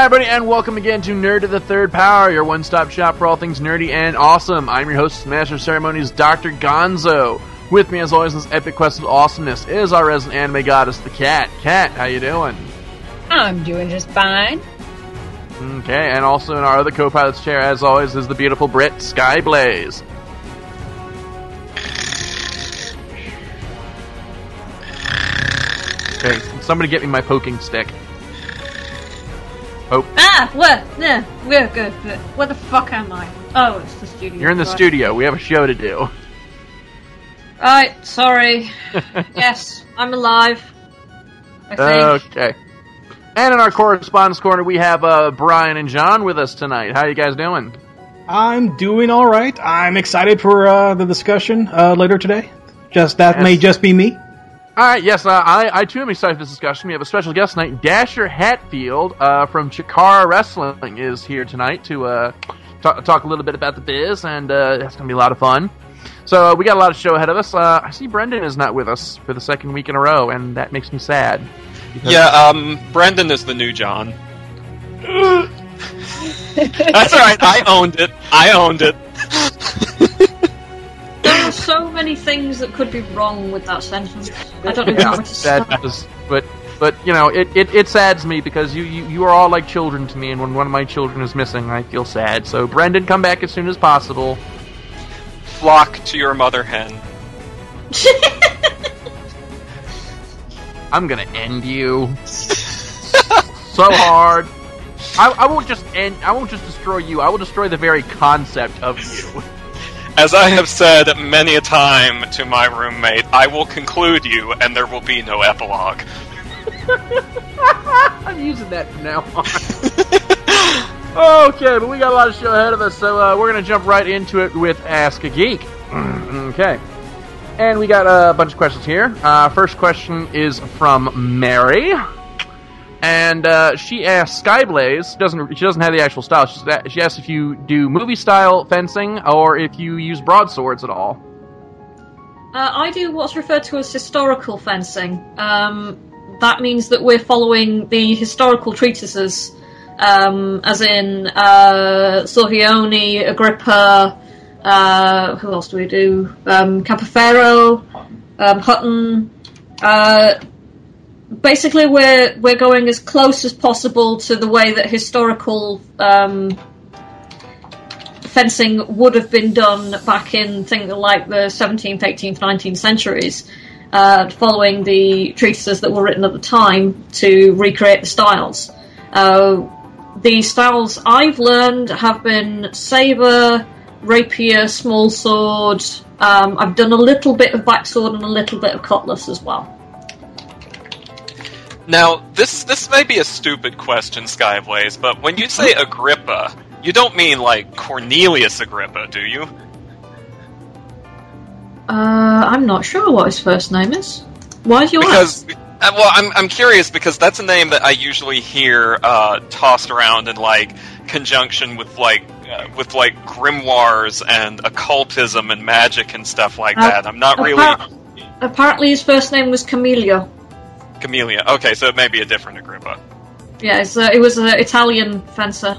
Hi everybody, and welcome again to Nerd to the Third Power, your one-stop shop for all things nerdy and awesome. I'm your host, Master of Ceremonies, Dr. Gonzo. With me, as always, in this epic quest of awesomeness is our resident anime goddess, the Cat. Cat, how you doing? I'm doing just fine. Okay, and also in our other co-pilot's chair, as always, is the beautiful Brit, Skyblaze. Okay, somebody get me my poking stick. Oh. What? Yeah, we're good. Where the fuck am I? Oh, it's the studio. You're in the studio. We have a show to do. Right, sorry. Yes, I'm alive. I think. Okay. And in our correspondence corner, we have Brian and John with us tonight. How you guys doing? I'm doing all right. I'm excited for the discussion later today. May just be me. Alright, yes, I too am excited for this discussion. We have a special guest tonight. Dasher Hatfield from Chikara Wrestling is here tonight to talk a little bit about the biz, and that's going to be a lot of fun. So we got a lot of show ahead of us. I see Brendan is not with us for the second week in a row, and that makes me sad. Yeah, Brendan is the new John. That's alright, I owned it. There are so many things that could be wrong with that sentence. I don't know how to start. But you know, it saddens me because you are all like children to me, and when one of my children is missing, I feel sad. So Brendan, come back as soon as possible. Flock to your mother hen. I'm gonna end you so hard. I won't just destroy you. I will destroy the very concept of you. As I have said many a time to my roommate, I will conclude you, and there will be no epilogue. I'm using that from now on. Okay, but we got a lot of show ahead of us, so we're going to jump right into it with Ask a Geek. Okay. And we got a bunch of questions here. First question is from Mary. And she asks Skyblaze, she doesn't have the actual style, she asks if you do movie-style fencing or if you use broadswords at all. I do what's referred to as historical fencing. That means that we're following the historical treatises, as in Sorvione, Agrippa, who else do we do? Campofero, Hutton. Basically, we're going as close as possible to the way that historical fencing would have been done back in things like the 17th, 18th, 19th centuries, following the treatises that were written at the time to recreate the styles. The styles I've learned have been saber, rapier, small sword. I've done a little bit of backsword and a little bit of cutlass as well. Now, this may be a stupid question, Skyblaze, but when you say Agrippa, you don't mean, like, Cornelius Agrippa, do you? I'm not sure what his first name is. Why do you ask? Well, I'm curious, because that's a name that I usually hear tossed around in, like, conjunction with grimoires and occultism and magic and stuff like that. I'm not really... Apparently his first name was Camellia. Camellia. Okay, so it may be a different Agrippa. Yeah, it was an Italian fencer.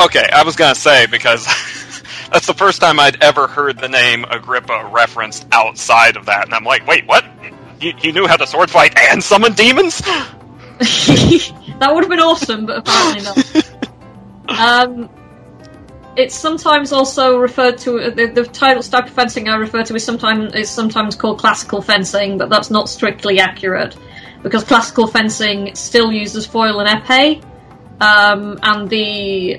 Okay, I was gonna say, because that's the first time I'd ever heard the name Agrippa referenced outside of that, and I'm like, wait, what? He knew how to sword fight and summon demons? That would have been awesome, but apparently not. It's sometimes also referred to, the type of fencing I refer to is sometimes called classical fencing, but that's not strictly accurate, because classical fencing still uses foil and epee, and the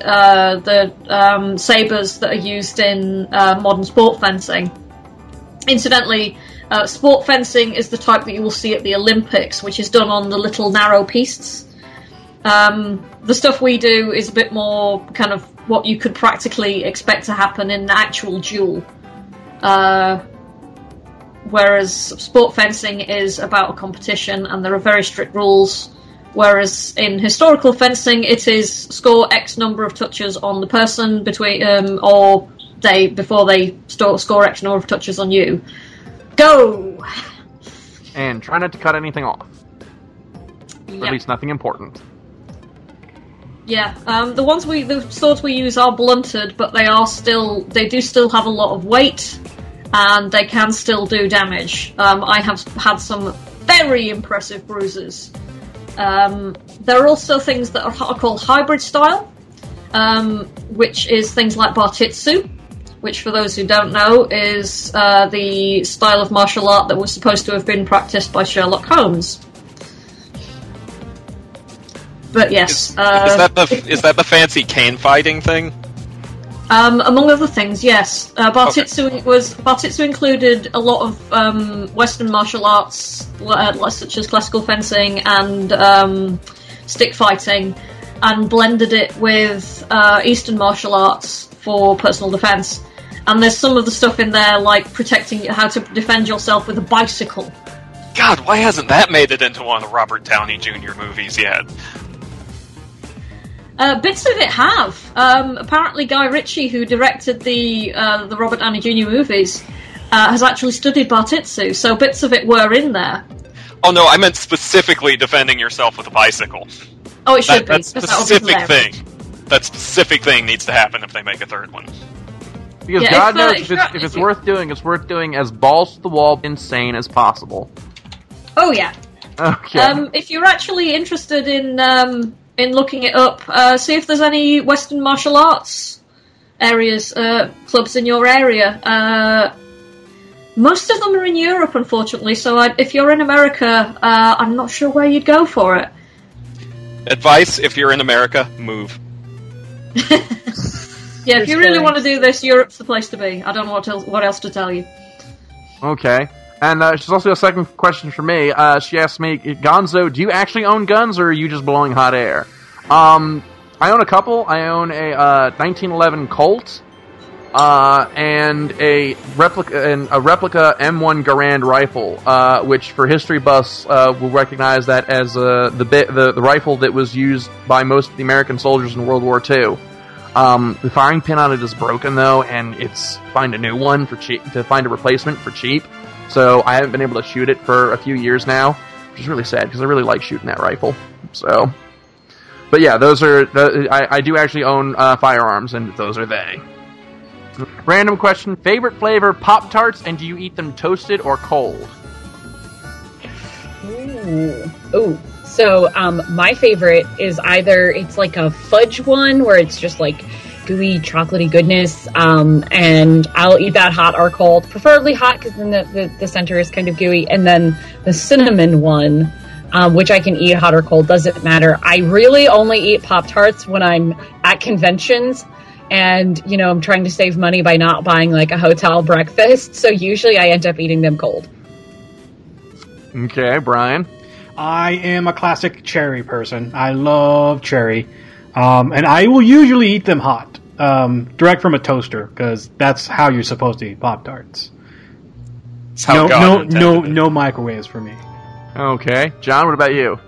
sabers that are used in modern sport fencing. Incidentally, sport fencing is the type that you will see at the Olympics, which is done on the little narrow pistes. The stuff we do is a bit more kind of what you could practically expect to happen in an actual duel. Whereas sport fencing is about a competition and there are very strict rules. Whereas in historical fencing, it is score X number of touches on the person before they score X number of touches on you. Go! And try not to cut anything off. Or Yep. at least nothing important. Yeah, the swords we use are blunted, but they do still have a lot of weight, and they can still do damage. I have had some very impressive bruises. There are also things that are called hybrid style, which is things like Bartitsu, which, for those who don't know, is the style of martial art that was supposed to have been practiced by Sherlock Holmes. But yes, is that the fancy cane fighting thing? Among other things, yes. Bartitsu included a lot of Western martial arts, such as classical fencing and stick fighting, and blended it with Eastern martial arts for personal defense. And there's some of the stuff in there, like how to defend yourself with a bicycle. God, why hasn't that made it into one of the Robert Downey Jr. movies yet? Bits of it have. Apparently, Guy Ritchie, who directed the Robert Downey Jr. movies, has actually studied Bartitsu, so bits of it were in there. Oh no, I meant specifically defending yourself with a bicycle. Oh, it should be. That specific thing. That specific thing needs to happen if they make a third one. Because yeah, God knows if it's worth doing, it's worth doing as balls to the wall insane as possible. Oh yeah. Okay. If you're actually interested in looking it up, see if there's any Western martial arts areas, clubs in your area. Most of them are in Europe, unfortunately, so if you're in America, I'm not sure where you'd go for it. Advice, if you're in America, move. Yeah, if you really want to do this, Europe's the place to be. I don't know what else to tell you. Okay. And she's also a second question for me. She asked me, Gonzo, do you actually own guns, or are you just blowing hot air? I own a couple. I own a 1911 Colt, and a replica M1 Garand rifle, which for history buffs will recognize that as the rifle that was used by most of the American soldiers in World War II. The firing pin on it is broken though, and find a new one for cheap, to find a replacement for cheap. So I haven't been able to shoot it for a few years now, which is really sad because I really like shooting that rifle. So, but yeah, those are I do actually own firearms, and those are they. Random question: favorite flavor Pop-Tarts, and do you eat them toasted or cold? Ooh. So, my favorite is either it's like a fudge one where it's just like gooey, chocolatey goodness, and I'll eat that hot or cold. Preferably hot because then the center is kind of gooey. And then the cinnamon one, which I can eat hot or cold, doesn't matter. I really only eat Pop-Tarts when I'm at conventions and, I'm trying to save money by not buying like a hotel breakfast. So usually I end up eating them cold. Okay, Brian? I am a classic cherry person. I love cherry. And I will usually eat them hot, direct from a toaster, because that's how you're supposed to eat Pop-Tarts. No microwaves for me. Okay. John, what about you?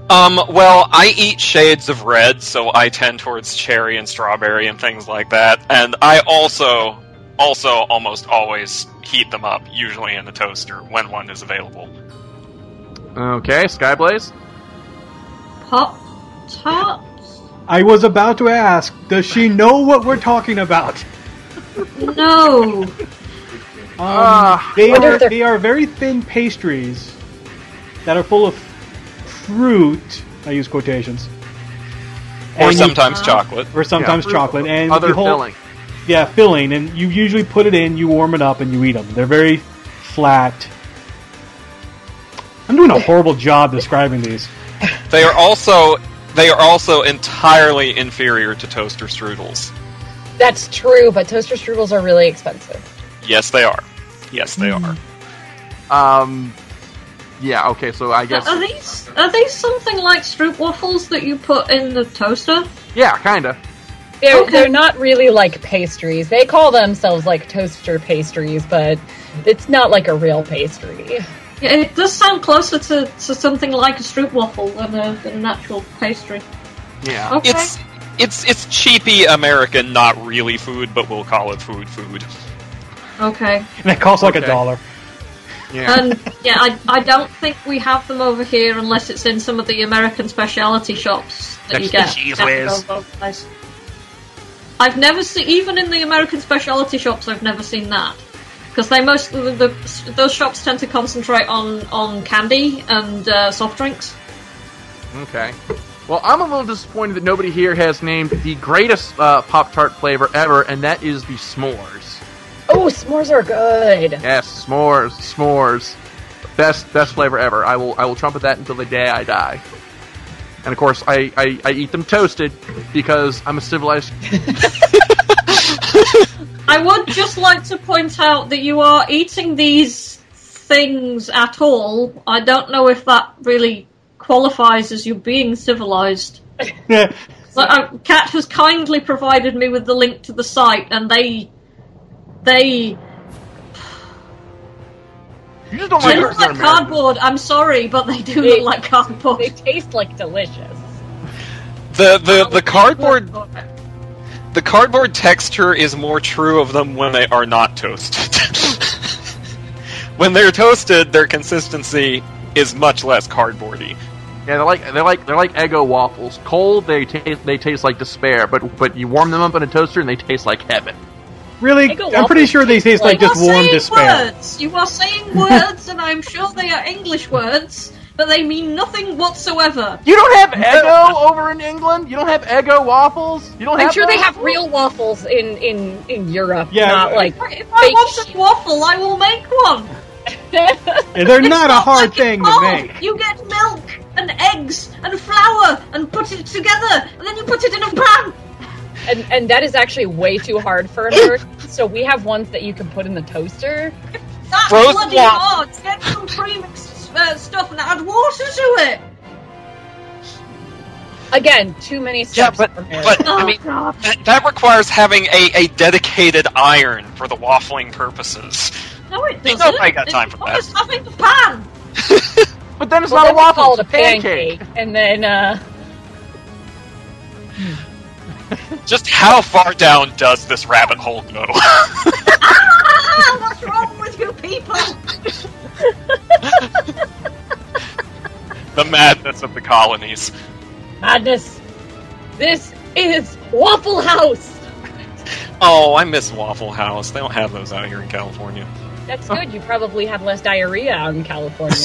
Well, I eat shades of red, so I tend towards cherry and strawberry and things like that. And I also almost always heat them up, usually in the toaster, when one is available. Okay, Skyblaze? Pop-Tarts? I was about to ask, does she know what we're talking about? No. They are very thin pastries that are full of fruit. I use quotations. Or sometimes chocolate. Or sometimes chocolate. And other filling. Yeah, filling. And you usually put it in, you warm it up, and you eat them. They're very flat. I'm doing a horrible job describing these. They are also entirely inferior to toaster strudels. That's true, but toaster strudels are really expensive. Yes, they are. Yes, they are. Yeah, okay, so I guess... Are these something like stroopwafels that you put in the toaster? Yeah, kinda. They're not really like pastries. They call themselves like toaster pastries, but it's not like a real pastry. Yeah, it does sound closer to something like a stroopwafel than an actual pastry. Yeah. Okay. It's cheapy American, not really food, but we'll call it food. Okay. And it costs like $1. Yeah. And yeah, I don't think we have them over here unless it's in some of the American specialty shops that you That's get. the cheese whiz. I've never seen, even in the American specialty shops, I've never seen that. Because those shops tend to concentrate on candy and soft drinks. Okay. Well, I'm a little disappointed that nobody here has named the greatest Pop-Tart flavor ever, and that is the s'mores. Oh, s'mores are good. Yes, s'mores. Best flavor ever. I will trumpet that until the day I die. And of course, I eat them toasted because I'm a civilized... I would just like to point out that you are eating these things at all. I don't know if that really qualifies as you being civilized. Yeah. Kat has kindly provided me with the link to the site, and they You just don't look like cardboard. I'm sorry, but they do look like cardboard. They taste like delicious. The cardboard. The cardboard texture is more true of them when they are not toasted. When they're toasted, their consistency is much less cardboardy. Yeah, they're like Eggo waffles. Cold, they taste like despair, but you warm them up in a toaster and they taste like heaven. Really? I'm pretty sure they taste like just warm despair. You are saying words, and I'm sure they are English words, but they mean nothing whatsoever. You don't have Eggo over in England? You don't have Eggo waffles? You don't have I'm sure they those? have real waffles in Europe, Yeah. not like If I want a waffle, I will make one. And they're not a It's hard like thing it's to hard. make. You get milk and eggs and flour and put it together, and then you put it in a pan. and that is actually way too hard for Americans. So we have ones that you can put in the toaster. That's Frozen bloody waffle. hard. Get some premixed stuff and add water to it. Again, too many Yeah, steps. but for Americans. Oh, I mean God. that requires having a dedicated iron for the waffling purposes. No, it You doesn't. know I got time for that. It's having a pan. But then it's Well, not a then we waffle, call it's it a pancake, and then Just how far down does this rabbit hole go? Ah, what's wrong with you people? The madness of the colonies. madness. This is Waffle House. Oh, I miss Waffle House. They don't have those out here in California. That's good. You probably had less diarrhea out in California.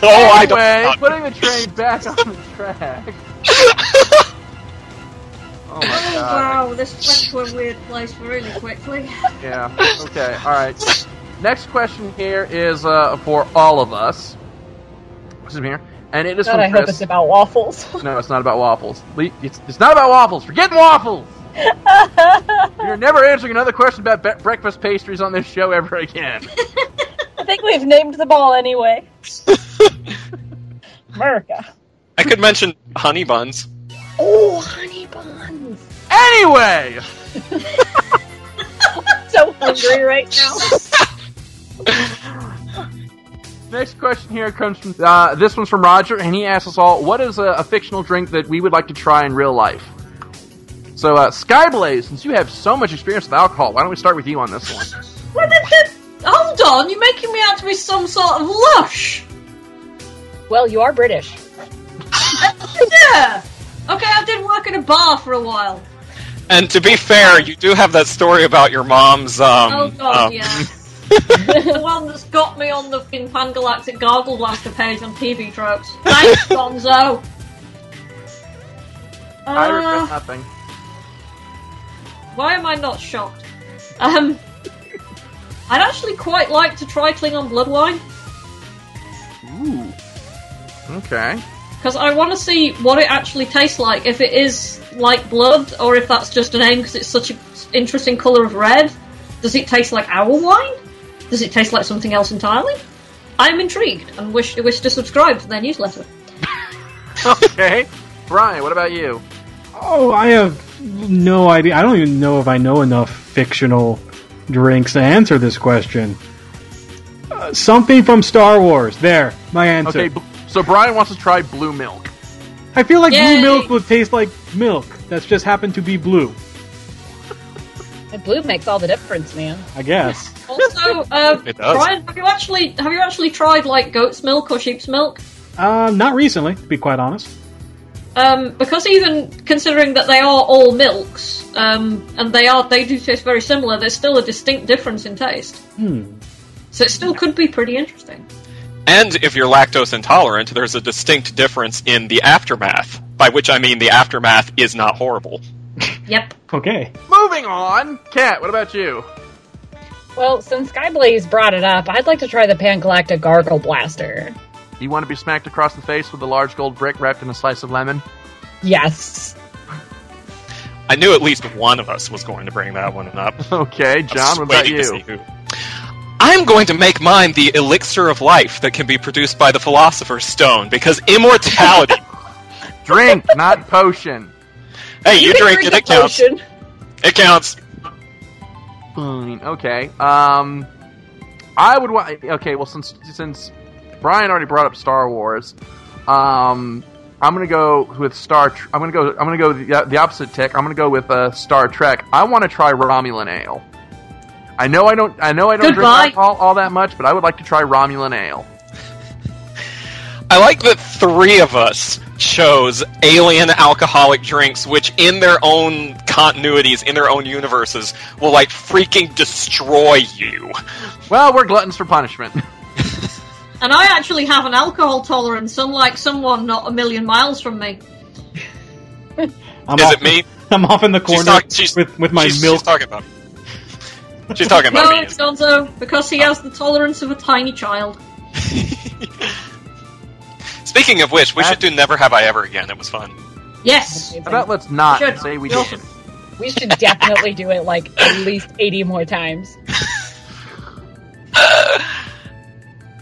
Oh, I Anyway, don't. putting the train back on the track. Oh my Oh, god. wow, this went to a weird place really quickly. Yeah. Okay. All right. Next question here is for all of us. Excuse me here, and it is God, from I hope Chris. it's about waffles. No, it's not about waffles. It's not about waffles. Forget waffles. You're never answering another question about breakfast pastries on this show ever again. I think we've named them all anyway. America. I could mention honey buns. Oh, honey buns. Anyway, I'm so hungry right now. next question here comes from this one's from Roger, and he asks us all, "What is a fictional drink that we would like to try in real life?" So, Skyblaze, since you have so much experience with alcohol, why don't we start with you on this one? Hold on, you're making me out to be some sort of lush. Well, you are British. Yeah. Okay, I did work in a bar for a while. And to be fair, you do have that story about your mom's. Oh god, yeah. The one that's got me on the Pangalactic Gargle Blaster page on TV Tropes. Thanks, Gonzo. I regret nothing. Why am I not shocked? I'd actually quite like to try Klingon blood wine. Ooh. Okay. Because I want to see what it actually tastes like. If it is like blood, or if that's just a name because it's such an interesting colour of red. Does it taste like our wine? Does it taste like something else entirely? I'm intrigued and wish to subscribe to their newsletter. Okay. Brian, what about you? Oh, I have no idea. I don't even know if I know enough fictional drinks to answer this question. Something from Star Wars. There, my answer. Okay, so Brian wants to try blue milk. I feel like Yay! blue milk would taste like milk that's just happened to be blue. And blue makes all the difference, man. I guess. Also, It does. Brian, have you actually tried like goat's milk or sheep's milk? Not recently, to be quite honest. Because even considering that they are all milks, and they do taste very similar, there's still a distinct difference in taste. So it still could be pretty interesting. And if you're lactose intolerant, there's a distinct difference in the aftermath. By which I mean the aftermath is not horrible. Yep. Okay. Moving on. Kat, what about you? Well, since Skyblaze brought it up, I'd like to try the Pangalactic Gargle Blaster. You want to be smacked across the face with a large gold brick wrapped in a slice of lemon? Yes. I knew at least one of us was going to bring that one up. Okay, John, what about Waiting to see you? who. I'm going to make mine the elixir of life that can be produced by the Philosopher's Stone, because immortality... Drink, not potion. Hey, you can drink it, a it counts. potion. It counts. Fine. Okay. I would want. Okay. Well, since Brian already brought up Star Wars, I'm gonna go with I'm gonna go the opposite tick. I'm gonna go with Star Trek. I want to try Romulan ale. I know I don't drink alcohol all that much, but I would like to try Romulan ale. I like that three of us chose alien alcoholic drinks, which in their own continuities, in their own universes, will like freaking destroy you. Well, we're gluttons for punishment. And I actually have an alcohol tolerance, unlike someone not a million miles from me. Is it me? I'm off in the corner with my milk. She's talking about me. She's talking about No, me. it's Gonzo, because he has the tolerance of a tiny child. Speaking of which, we should do Never Have I Ever again. It was fun. Yes. How about let's not Should. say we We'll- did. We should definitely do it like at least 80 more times.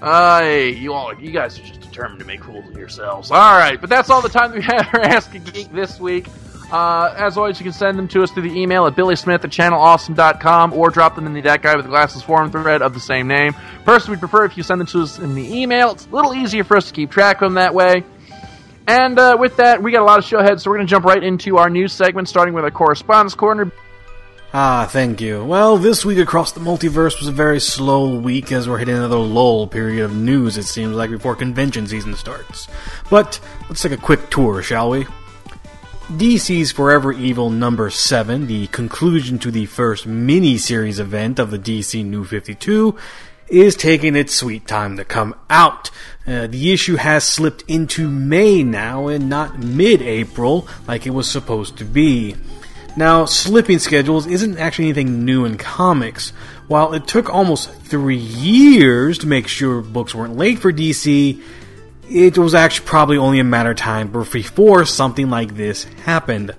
You guys are just determined to make fools of yourselves. All right, but that's all the time that we have for Ask a Geek this week. As always, you can send them to us through the email at billysmith@channelawesome.com or drop them in the That Guy with the Glasses forum thread of the same name. Personally, we'd prefer if you send them to us in the email. It's a little easier for us to keep track of them that way. And with that, we got a lot of show ahead, so we're going to jump right into our news segment, starting with our Correspondence Corner. Thank you. Well, this week across the multiverse was a very slow week as we're hitting another lull period of news, it seems like, before convention season starts. But let's take a quick tour, shall we? DC's Forever Evil number 7, the conclusion to the first mini-series event of the DC New 52, is taking its sweet time to come out. The issue has slipped into May now and not mid-April like it was supposed to be. Now, slipping schedules isn't actually anything new in comics. While it took almost 3 years to make sure books weren't late for DC, it was actually probably only a matter of time before something like this happened.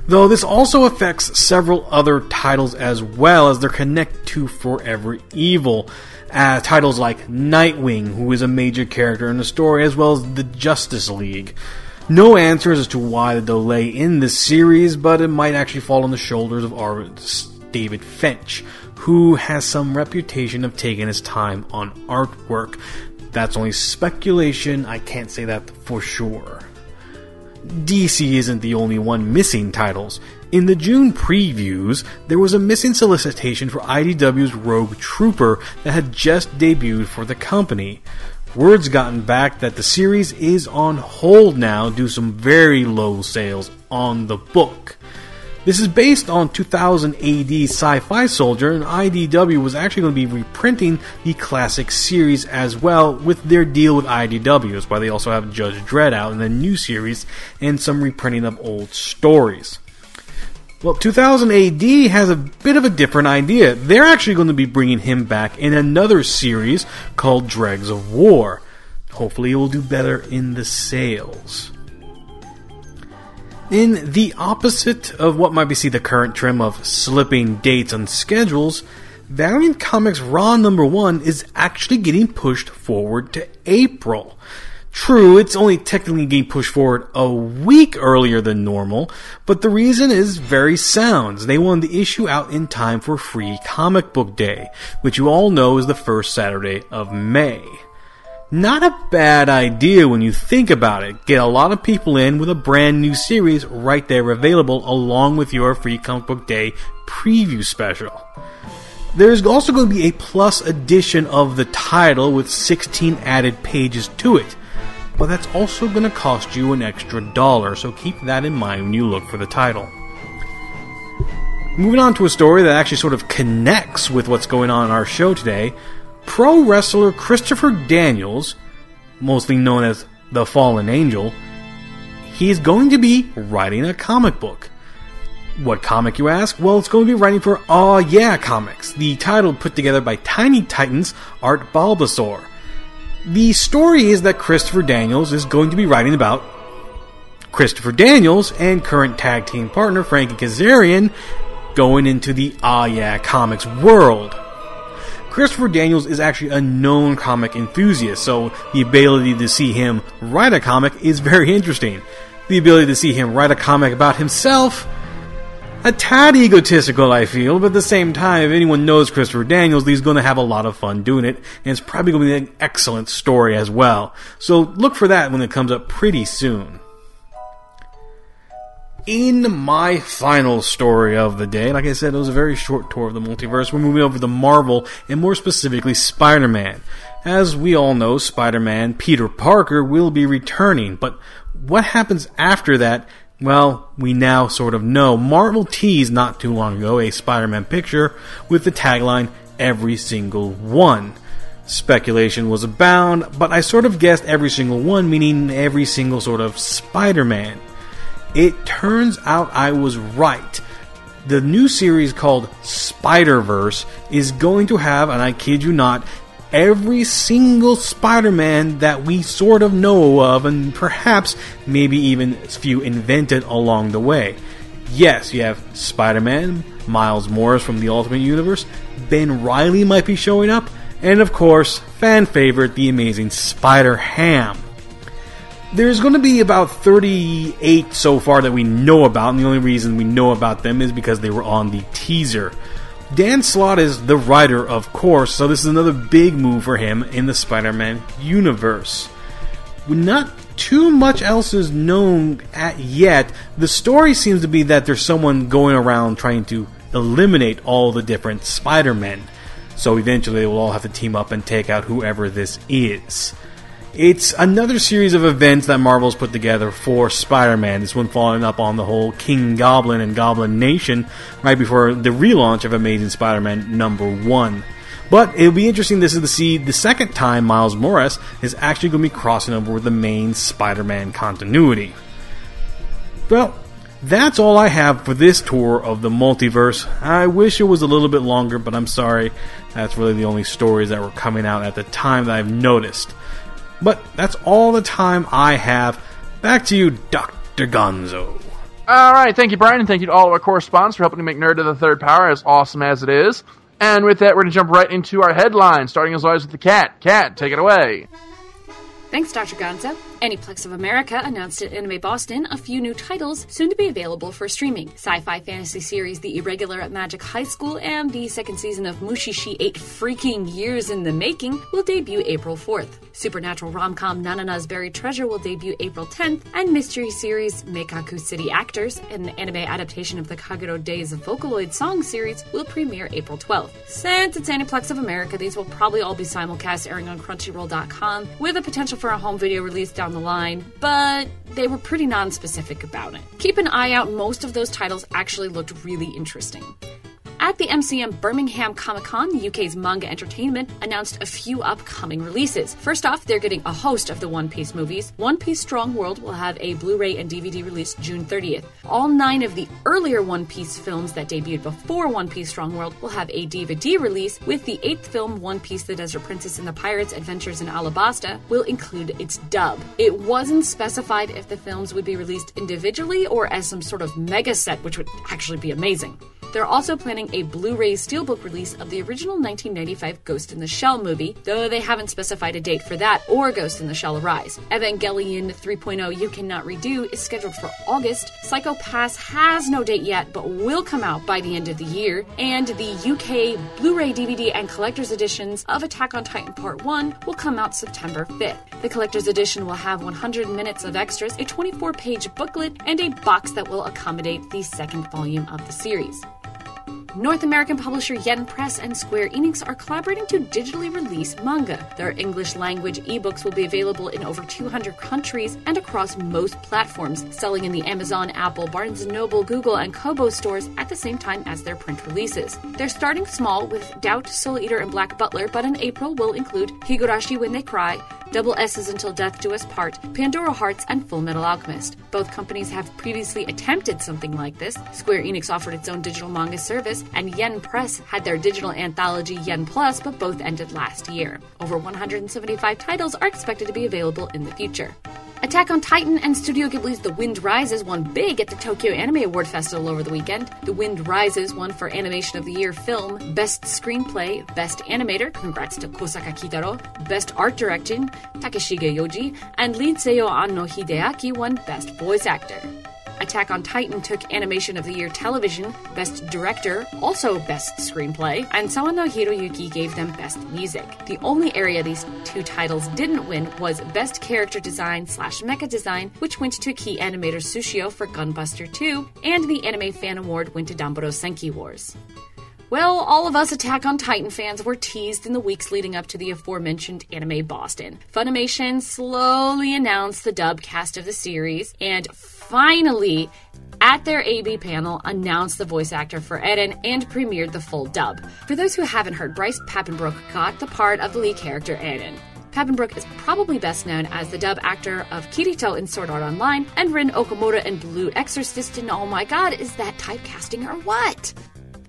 Though this also affects several other titles as well, as they're connected to Forever Evil. Titles like Nightwing, who is a major character in the story, as well as the Justice League. No answers as to why the delay in this series, but it might actually fall on the shoulders of artist David Finch, who has some reputation of taking his time on artwork. That's only speculation, I can't say that for sure. DC isn't the only one missing titles. In the June previews, there was a missing solicitation for IDW's Rogue Trooper that had just debuted for the company. Word's gotten back that the series is on hold now due to some very low sales on the book. This is based on 2000 AD Sci-Fi Soldier, and IDW was actually going to be reprinting the classic series as well with their deal with IDW. That's why they also have Judge Dredd out in the new series and some reprinting of old stories. Well, 2000 AD has a bit of a different idea. They're actually going to be bringing him back in another series called Dregs of War. Hopefully it will do better in the sales. In the opposite of what might be the current trend of slipping dates and schedules, Valiant Comics Raw number 1 is actually getting pushed forward to April. True, it's only technically getting pushed forward a week earlier than normal, but the reason is very sound. They wanted the issue out in time for Free Comic Book Day, which you all know is the first Saturday of May. Not a bad idea when you think about it. Get a lot of people in with a brand new series right there available along with your Free Comic Book Day preview special. There's also going to be a plus edition of the title with 16 added pages to it. But that's also going to cost you an extra $1, so keep that in mind when you look for the title. Moving on to a story that actually sort of connects with what's going on in our show today, pro wrestler Christopher Daniels, mostly known as the Fallen Angel, he is going to be writing a comic book. What comic, you ask? Well, it's going to be writing for Aw Yeah Comics, the title put together by Tiny Titans Art Bulbasaur. The story is that Christopher Daniels is going to be writing about Christopher Daniels and current tag team partner Frankie Kazarian going into the Aw Yeah Comics world. Christopher Daniels is actually a known comic enthusiast, so the ability to see him write a comic is very interesting. The ability to see him write a comic about himself, a tad egotistical, I feel, but at the same time, if anyone knows Christopher Daniels, he's going to have a lot of fun doing it, and it's probably going to be an excellent story as well. So look for that when it comes up pretty soon. In my final story of the day, like I said, it was a very short tour of the multiverse. We're moving over to Marvel, and more specifically Spider-Man. As we all know, Spider-Man Peter Parker will be returning, but what happens after that? Well, we now sort of know. Marvel teased not too long ago a Spider-Man picture with the tagline, "Every single one." Speculation was abound, but I sort of guessed every single one, meaning every single sort of Spider-Man. It turns out I was right. The new series called Spider-Verse is going to have, and I kid you not, every single Spider-Man that we sort of know of, and perhaps maybe even a few invented along the way. Yes, you have Spider-Man, Miles Morales from the Ultimate Universe, Ben Reilly might be showing up, and of course, fan favorite, the amazing Spider-Ham. There's going to be about 38 so far that we know about, and the only reason we know about them is because they were on the teaser. Dan Slott is the writer, of course, so this is another big move for him in the Spider-Man universe. Not too much else is known yet. The story seems to be that there's someone going around trying to eliminate all the different Spider-Men. So eventually they will all have to team up and take out whoever this is. It's another series of events that Marvel's put together for Spider-Man, this one following up on the whole King Goblin and Goblin Nation right before the relaunch of Amazing Spider-Man #1. But it'll be interesting to see the second time Miles Morales is actually going to be crossing over with the main Spider-Man continuity. Well, that's all I have for this tour of the multiverse. I wish it was a little bit longer, but I'm sorry. That's really the only stories that were coming out at the time that I've noticed. But that's all the time I have. Back to you, Dr. Gonzo. Alright, thank you, Brian, and thank you to all of our correspondents for helping to make Nerd to the Third Power as awesome as it is. And with that, we're going to jump right into our headlines, starting as always with the Cat. Cat, take it away. Thanks, Dr. Gonzo. Aniplex of America announced at Anime Boston a few new titles soon to be available for streaming. Sci-fi fantasy series The Irregular at Magic High School and the second season of Mushishi 8 Freaking Years in the Making will debut April 4th. Supernatural rom-com Nanana's Buried Treasure will debut April 10th, and mystery series Meikaku City Actors, an anime adaptation of the Kagero Days Vocaloid song series, will premiere April 12th. Since it's Aniplex of America, these will probably all be simulcast airing on Crunchyroll.com, with a potential for a home video release down the line, but they were pretty non-specific about it. Keep an eye out, most of those titles actually looked really interesting. At the MCM Birmingham Comic-Con, the UK's Manga Entertainment announced a few upcoming releases. First off, they're getting a host of the One Piece movies. One Piece Strong World will have a Blu-ray and DVD release June 30th. All 9 of the earlier One Piece films that debuted before One Piece Strong World will have a DVD release, with the 8th film, One Piece The Desert Princess and the Pirates Adventures in Alabasta, will include its dub. It wasn't specified if the films would be released individually or as some sort of mega set, which would actually be amazing. They're also planning a Blu-ray Steelbook release of the original 1995 Ghost in the Shell movie, though they haven't specified a date for that or Ghost in the Shell Arise. Evangelion 3.0 You Cannot Redo is scheduled for August. Psycho Pass has no date yet, but will come out by the end of the year. And the UK Blu-ray DVD and Collector's Editions of Attack on Titan Part 1 will come out September 5th. The Collector's Edition will have 100 minutes of extras, a 24-page booklet, and a box that will accommodate the second volume of the series. North American publisher Yen Press and Square Enix are collaborating to digitally release manga. Their English-language ebooks will be available in over 200 countries and across most platforms, selling in the Amazon, Apple, Barnes & Noble, Google, and Kobo stores at the same time as their print releases. They're starting small with Doubt, Soul Eater, and Black Butler, but in April will include Higurashi When They Cry, Double S's Until Death Do Us Part, Pandora Hearts, and Full Metal Alchemist. Both companies have previously attempted something like this. Square Enix offered its own digital manga service, and Yen Press had their digital anthology Yen Plus, but both ended last year. Over 175 titles are expected to be available in the future. Attack on Titan and Studio Ghibli's The Wind Rises won big at the Tokyo Anime Award Festival over the weekend. The Wind Rises won for Animation of the Year Film, Best Screenplay, Best Animator, congrats to Kosaka Kitaro, Best Art Direction, Takeshige Yoji, and Lead Seiyo Anno Hideaki won Best Voice Actor. Attack on Titan took Animation of the Year Television, Best Director, also Best Screenplay, and Sawano Hiroyuki gave them Best Music. The only area these two titles didn't win was Best Character Design / Mecha Design, which went to key animator Sushio for Gunbuster 2, and the Anime Fan Award went to Danboro Senki Wars. Well, all of us Attack on Titan fans were teased in the weeks leading up to the aforementioned Anime Boston. Funimation slowly announced the dub cast of the series, and finally, at their AB panel, announced the voice actor for Eren and premiered the full dub. For those who haven't heard, Bryce Papenbrook got the part of the lead character Eren. Papenbrook is probably best known as the dub actor of Kirito in Sword Art Online, and Rin Okamura in Blue Exorcist, and oh my god, is that typecasting or what?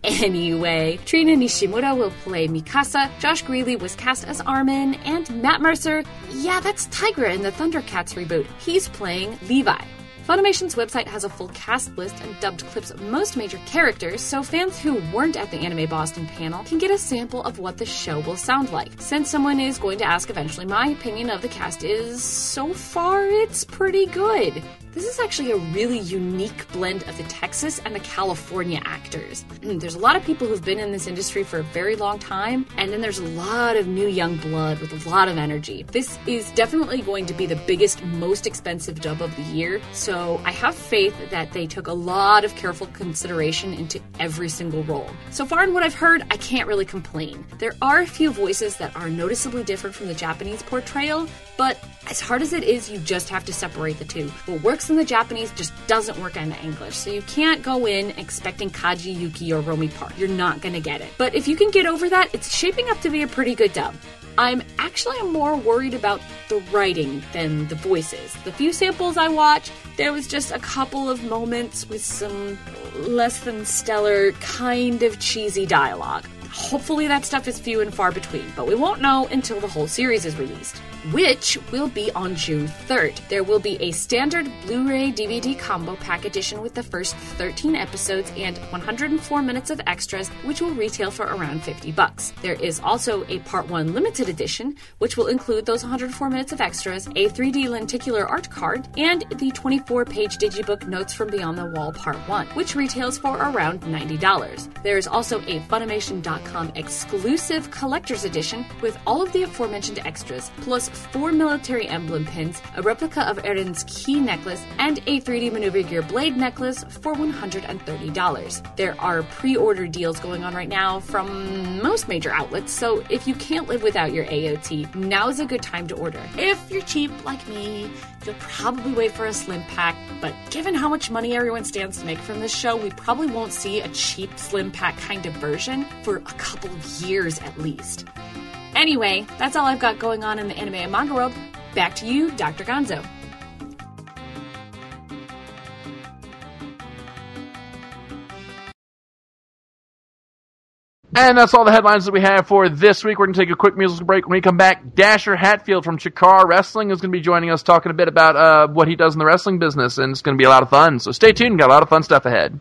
Anyway, Trina Nishimura will play Mikasa, Josh Greeley was cast as Armin, and Matt Mercer, yeah, that's Tigra in the Thundercats reboot, he's playing Levi. Funimation's website has a full cast list and dubbed clips of most major characters, so fans who weren't at the Anime Boston panel can get a sample of what the show will sound like. Since someone is going to ask eventually, my opinion of the cast is, so far, it's pretty good. This is actually a really unique blend of the Texas and the California actors. There's a lot of people who've been in this industry for a very long time, and then there's a lot of new young blood with a lot of energy. This is definitely going to be the biggest, most expensive dub of the year, so I have faith that they took a lot of careful consideration into every single role. So far in what I've heard, I can't really complain. There are a few voices that are noticeably different from the Japanese portrayal, but as hard as it is, you just have to separate the two. What works in the Japanese just doesn't work in the English, so you can't go in expecting Kaji Yuki or Romy Park. You're not gonna get it. But if you can get over that, it's shaping up to be a pretty good dub. I'm actually more worried about the writing than the voices. The few samples I watched, there was just a couple of moments with some less than stellar, kind of cheesy dialogue. Hopefully that stuff is few and far between, but we won't know until the whole series is released, which will be on June 3rd. There will be a standard Blu-ray DVD combo pack edition with the first 13 episodes and 104 minutes of extras, which will retail for around $50. There is also a Part 1 limited edition, which will include those 104 minutes of extras, a 3D lenticular art card, and the 24-page digibook Notes from Beyond the Wall Part 1, which retails for around $90. There is also a Funimation.com exclusive collector's edition with all of the aforementioned extras, plus 4 military emblem pins, a replica of Eren's key necklace, and a 3D maneuver gear blade necklace for $130. There are pre-order deals going on right now from most major outlets, so if you can't live without your AOT, now is a good time to order. If you're cheap like me, you'll probably wait for a slim pack, but given how much money everyone stands to make from this show, we probably won't see a cheap slim pack kind of version for a couple of years at least. Anyway, that's all I've got going on in the anime and manga world. Back to you, Dr. Gonzo. And that's all the headlines that we have for this week. We're going to take a quick musical break. When we come back, Dasher Hatfield from Chikara Wrestling is going to be joining us, talking a bit about what he does in the wrestling business, and it's going to be a lot of fun. So stay tuned. We've got a lot of fun stuff ahead.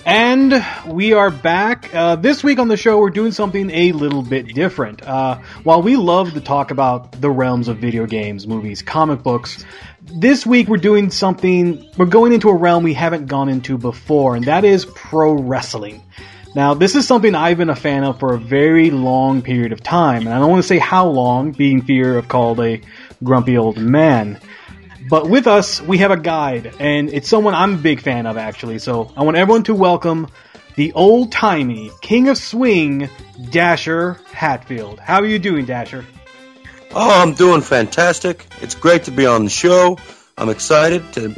And we are back. This week on the show, we're doing something a little bit different. While we love to talk about the realms of video games, movies, comic books, this week we're doing something, we're going into a realm we haven't gone into before, and that is pro wrestling. Now, this is something I've been a fan of for a very long period of time, and I don't want to say how long, being fear of called a grumpy old man. But with us, we have a guide, and it's someone I'm a big fan of, actually. So I want everyone to welcome the old-timey King of Swing, Dasher Hatfield. How are you doing, Dasher? Oh, I'm doing fantastic. It's great to be on the show. I'm excited to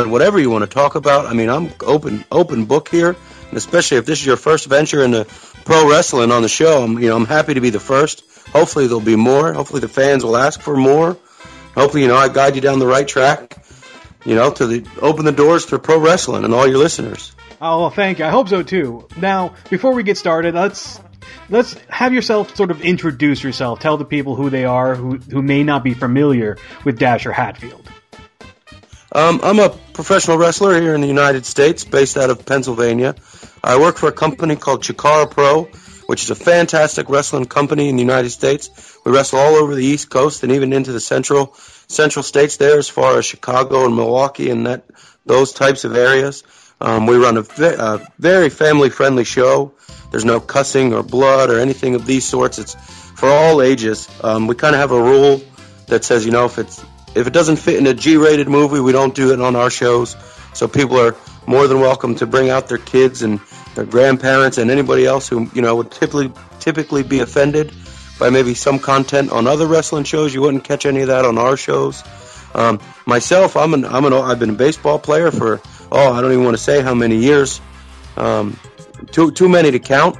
whatever you want to talk about. I mean, I'm open book here, and especially if this is your first venture into pro wrestling on the show. I'm happy to be the first. Hopefully there'll be more. Hopefully the fans will ask for more. Hopefully, I guide you down the right track, open the doors to pro wrestling and all your listeners. Oh, well, thank you. I hope so, too. Now, before we get started, let's have yourself sort of introduce yourself. Tell the people who they are who may not be familiar with Dasher Hatfield. I'm a professional wrestler here in the United States, based out of Pennsylvania. I work for a company called Chikara Pro, which is a fantastic wrestling company in the United States. We wrestle all over the East Coast and even into the central states there, as far as Chicago and Milwaukee and those types of areas. We run a very family-friendly show. There's no cussing or blood or anything of these sorts. It's for all ages. We kind of have a rule that says, if it doesn't fit in a G-rated movie, we don't do it on our shows. So people are more than welcome to bring out their kids and their grandparents and anybody else who would typically be offended by maybe some content on other wrestling shows. You wouldn't catch any of that on our shows. Myself, I've been a baseball player for I don't even want to say how many years. Too many to count.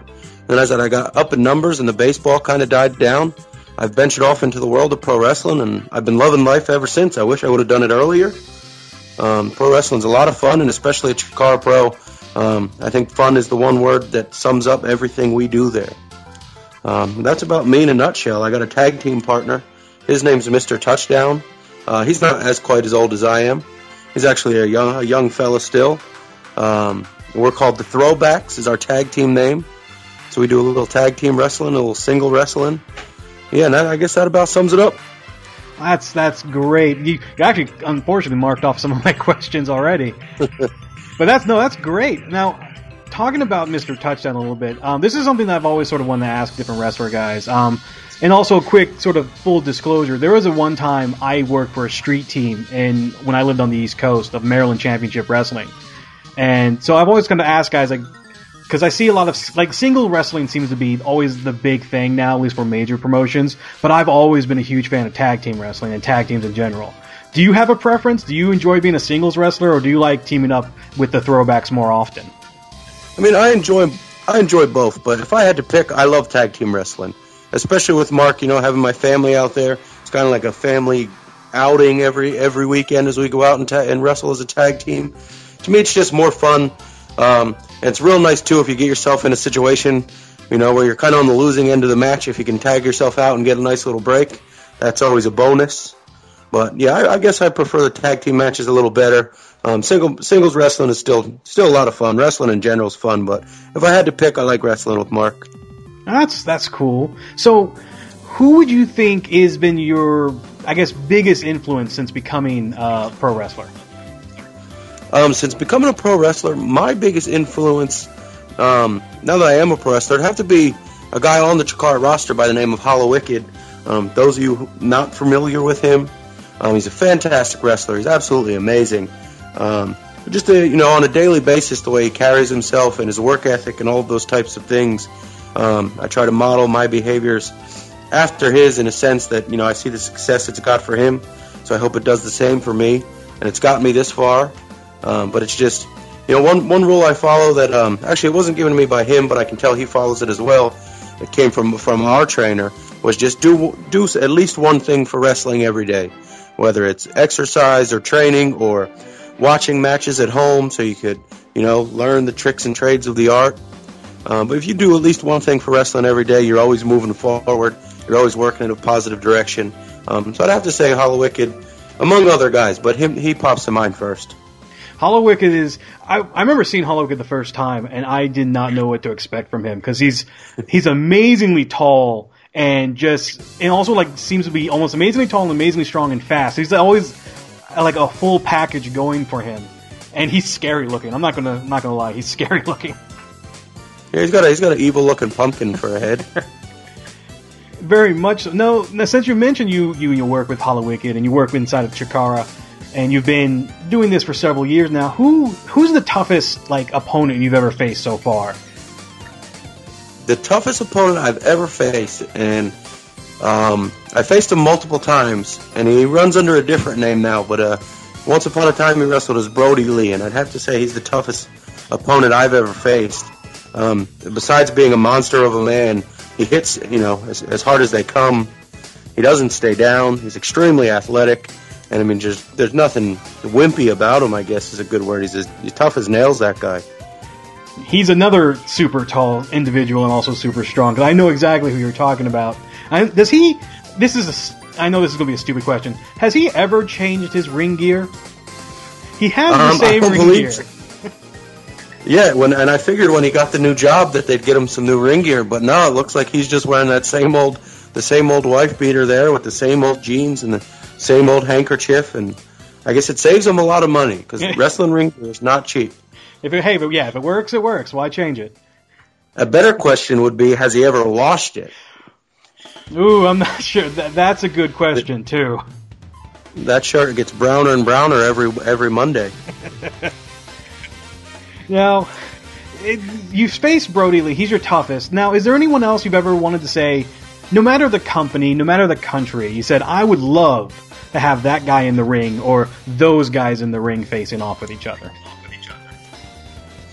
And as I got up in numbers and the baseball kind of died down, I've ventured off into the world of pro wrestling, and I've been loving life ever since. I wish I would have done it earlier. Pro wrestling's a lot of fun, and especially at Chikara Pro. I think fun is the one word that sums up everything we do there. That's about me in a nutshell. I got a tag team partner. His name's Mr. Touchdown. He's not quite as old as I am. He's actually a young fella still. We're called the Throwbacks is our tag team name. So we do a little tag team wrestling, a little single wrestling. Yeah, and I guess that about sums it up. That's great. You actually, unfortunately, marked off some of my questions already. But that's great. Now, talking about Mr. Touchdown a little bit, this is something that I've always sort of wanted to ask different wrestler guys. And also a quick sort of full disclosure. There was one time I worked for a street team when I lived on the East Coast of Maryland Championship Wrestling. And so I've always kind of asked guys, because I see a lot of, single wrestling seems to be always the big thing now, at least for major promotions. But I've always been a huge fan of tag team wrestling and tag teams in general. Do you have a preference? Do you enjoy being a singles wrestler, or do you like teaming up with the Throwbacks more often? I mean, I enjoy both, but if I had to pick, I love tag team wrestling. Especially with Mark, having my family out there. It's kind of like a family outing every weekend as we go out and wrestle as a tag team. To me, it's just more fun. And it's real nice, too, if you get yourself in a situation, where you're kind of on the losing end of the match. If you can tag yourself out and get a nice little break, that's always a bonus. But, yeah, I guess I prefer the tag team matches a little better. Singles wrestling is still a lot of fun. Wrestling in general is fun, but if I had to pick, I like wrestling with Mark. That's cool. So, who would you think has been your, biggest influence since becoming a pro wrestler? Since becoming a pro wrestler, my biggest influence, now that I am a pro wrestler, it'd have to be a guy on the Chikara roster by the name of Hollow Wicked. Those of you not familiar with him, he's a fantastic wrestler. He's absolutely amazing. Just on a daily basis, the way he carries himself and his work ethic and all of those types of things, I try to model my behaviors after his, in a sense that I see the success it's got for him, so I hope it does the same for me, and it's got me this far. But it's just one rule I follow that actually it wasn't given to me by him, but I can tell he follows it as well. It came from our trainer, was just do at least one thing for wrestling every day, whether it's exercise or training or watching matches at home so you could learn the tricks and trades of the art. But if you do at least one thing for wrestling every day, you're always moving forward. You're always working in a positive direction. So I'd have to say Hollow Wicked, among other guys, but he pops to mind first. Hollow Wicked is. I remember seeing Hollow Wicked the first time, and I did not know what to expect from him because he's amazingly tall and also like seems to be almost amazingly tall and amazingly strong and fast. He's always like a full package going for him, and he's scary looking. I'm not gonna lie, he's scary looking. Yeah, he's got an evil looking pumpkin for a head. Very much so. No, since you mentioned you work with Hollow Wicked and you work inside of Chikara, and you've been doing this for several years now, who's the toughest like opponent you've ever faced so far? The toughest opponent I've ever faced, and I faced him multiple times, and he runs under a different name now, but once upon a time he wrestled as Brody Lee, and I'd have to say he's the toughest opponent I've ever faced. Besides being a monster of a man, he hits, as hard as they come. He doesn't stay down. He's extremely athletic. And, I mean, there's nothing wimpy about him, I guess is a good word. He's tough as nails, that guy. He's another super tall individual and also super strong. Because I know exactly who you're talking about. I know this is going to be a stupid question. Has he ever changed his ring gear? He has the same ring gear. Yeah, and I figured when he got the new job that they'd get him some new ring gear, but no, it looks like he's just wearing the same old wife beater there with the same old jeans and the same old handkerchief, and I guess it saves him a lot of money because wrestling ring gear is not cheap. If it works, it works. Why change it? A better question would be, has he ever washed it? Ooh, I'm not sure. That's a good question too. That shirt gets browner and browner every Monday. Now, you've faced Brody Lee. He's your toughest. Now, is there anyone else you've ever wanted to say, no matter the company, no matter the country, you said, I would love to have that guy in the ring or those guys in the ring facing off with each other?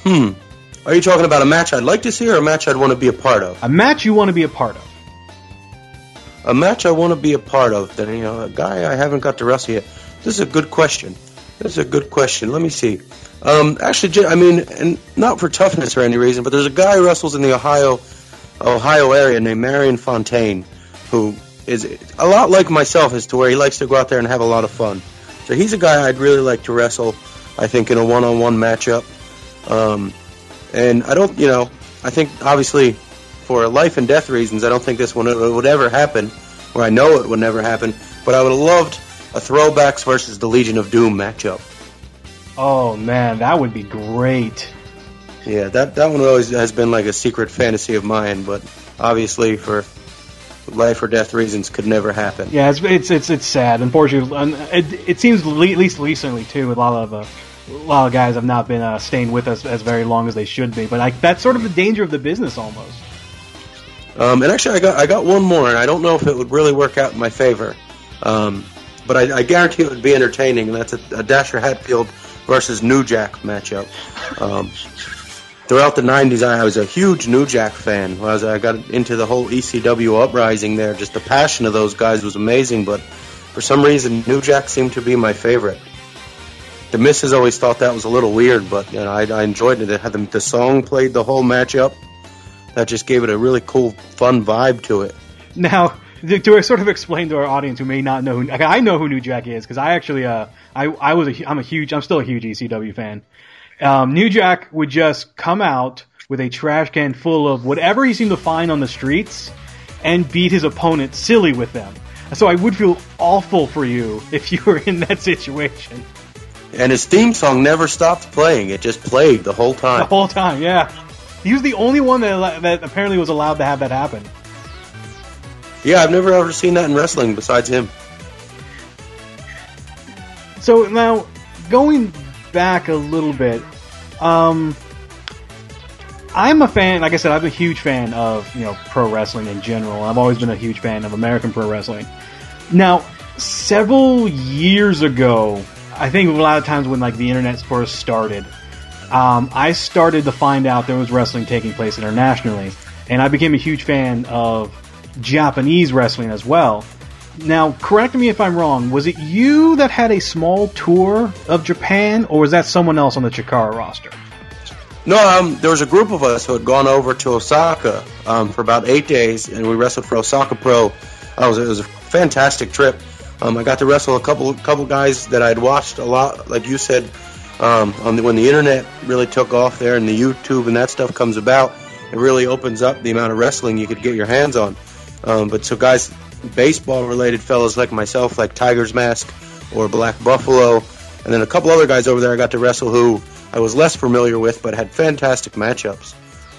Are you talking about a match I'd like to see or a match I'd want to be a part of? A match you want to be a part of. A match I want to be a part of. Then, a guy I haven't got to wrestle yet. This is a good question. Let me see. Actually, I mean, and not for toughness or any reason, but there's a guy who wrestles in the Ohio area named Marion Fontaine, who is a lot like myself as to where he likes to go out there and have a lot of fun. So he's a guy I'd really like to wrestle, I think, in a one-on-one matchup. And I don't, I think obviously for life and death reasons, I don't think this one would ever happen, or I know it would never happen, but I would have loved a Throwbacks versus the Legion of Doom matchup. Oh, man, that would be great. Yeah, that one always has been like a secret fantasy of mine, but obviously for life or death reasons could never happen. Yeah, it's sad. Unfortunately, it seems at least recently too, a lot of guys have not been staying with us as very long as they should be. But that's sort of the danger of the business almost. And actually, I got one more, and I don't know if it would really work out in my favor. But I guarantee it would be entertaining, and that's a Dasher Hatfield versus New Jack matchup. Throughout the 90s, I was a huge New Jack fan. I got into the whole ECW uprising there. Just the passion of those guys was amazing, but for some reason, New Jack seemed to be my favorite. The Missus always thought that was a little weird, but I enjoyed it. It had the song played the whole matchup. That just gave it a really cool, fun vibe to it. Now, to sort of explain to our audience who may not know, I know who New Jack is because I actually, I'm still a huge ECW fan. New Jack would just come out with a trash can full of whatever he seemed to find on the streets and beat his opponent silly with them. So I would feel awful for you if you were in that situation. And his theme song never stopped playing. It just played the whole time. The whole time, yeah. He was the only one that apparently was allowed to have that happen. Yeah, I've never ever seen that in wrestling besides him. So now, going back a little bit, I'm a fan, like I said, I'm a huge fan of, pro wrestling in general. I've always been a huge fan of American pro wrestling. Now, several years ago, I think a lot of times when the internet first started, I started to find out there was wrestling taking place internationally, and I became a huge fan of Japanese wrestling as well. Now, correct me if I'm wrong, was it you that had a small tour of Japan, or was that someone else on the Chikara roster? No, there was a group of us who had gone over to Osaka for about 8 days, and we wrestled for Osaka Pro. It was a fantastic trip. I got to wrestle a couple guys that I'd watched a lot, like you said, When the internet really took off there and the YouTube and that stuff comes about, it really opens up the amount of wrestling you could get your hands on. But so guys, baseball-related fellows like myself, like Tiger's Mask or Black Buffalo, and then a couple other guys over there I got to wrestle who I was less familiar with, but had fantastic matchups.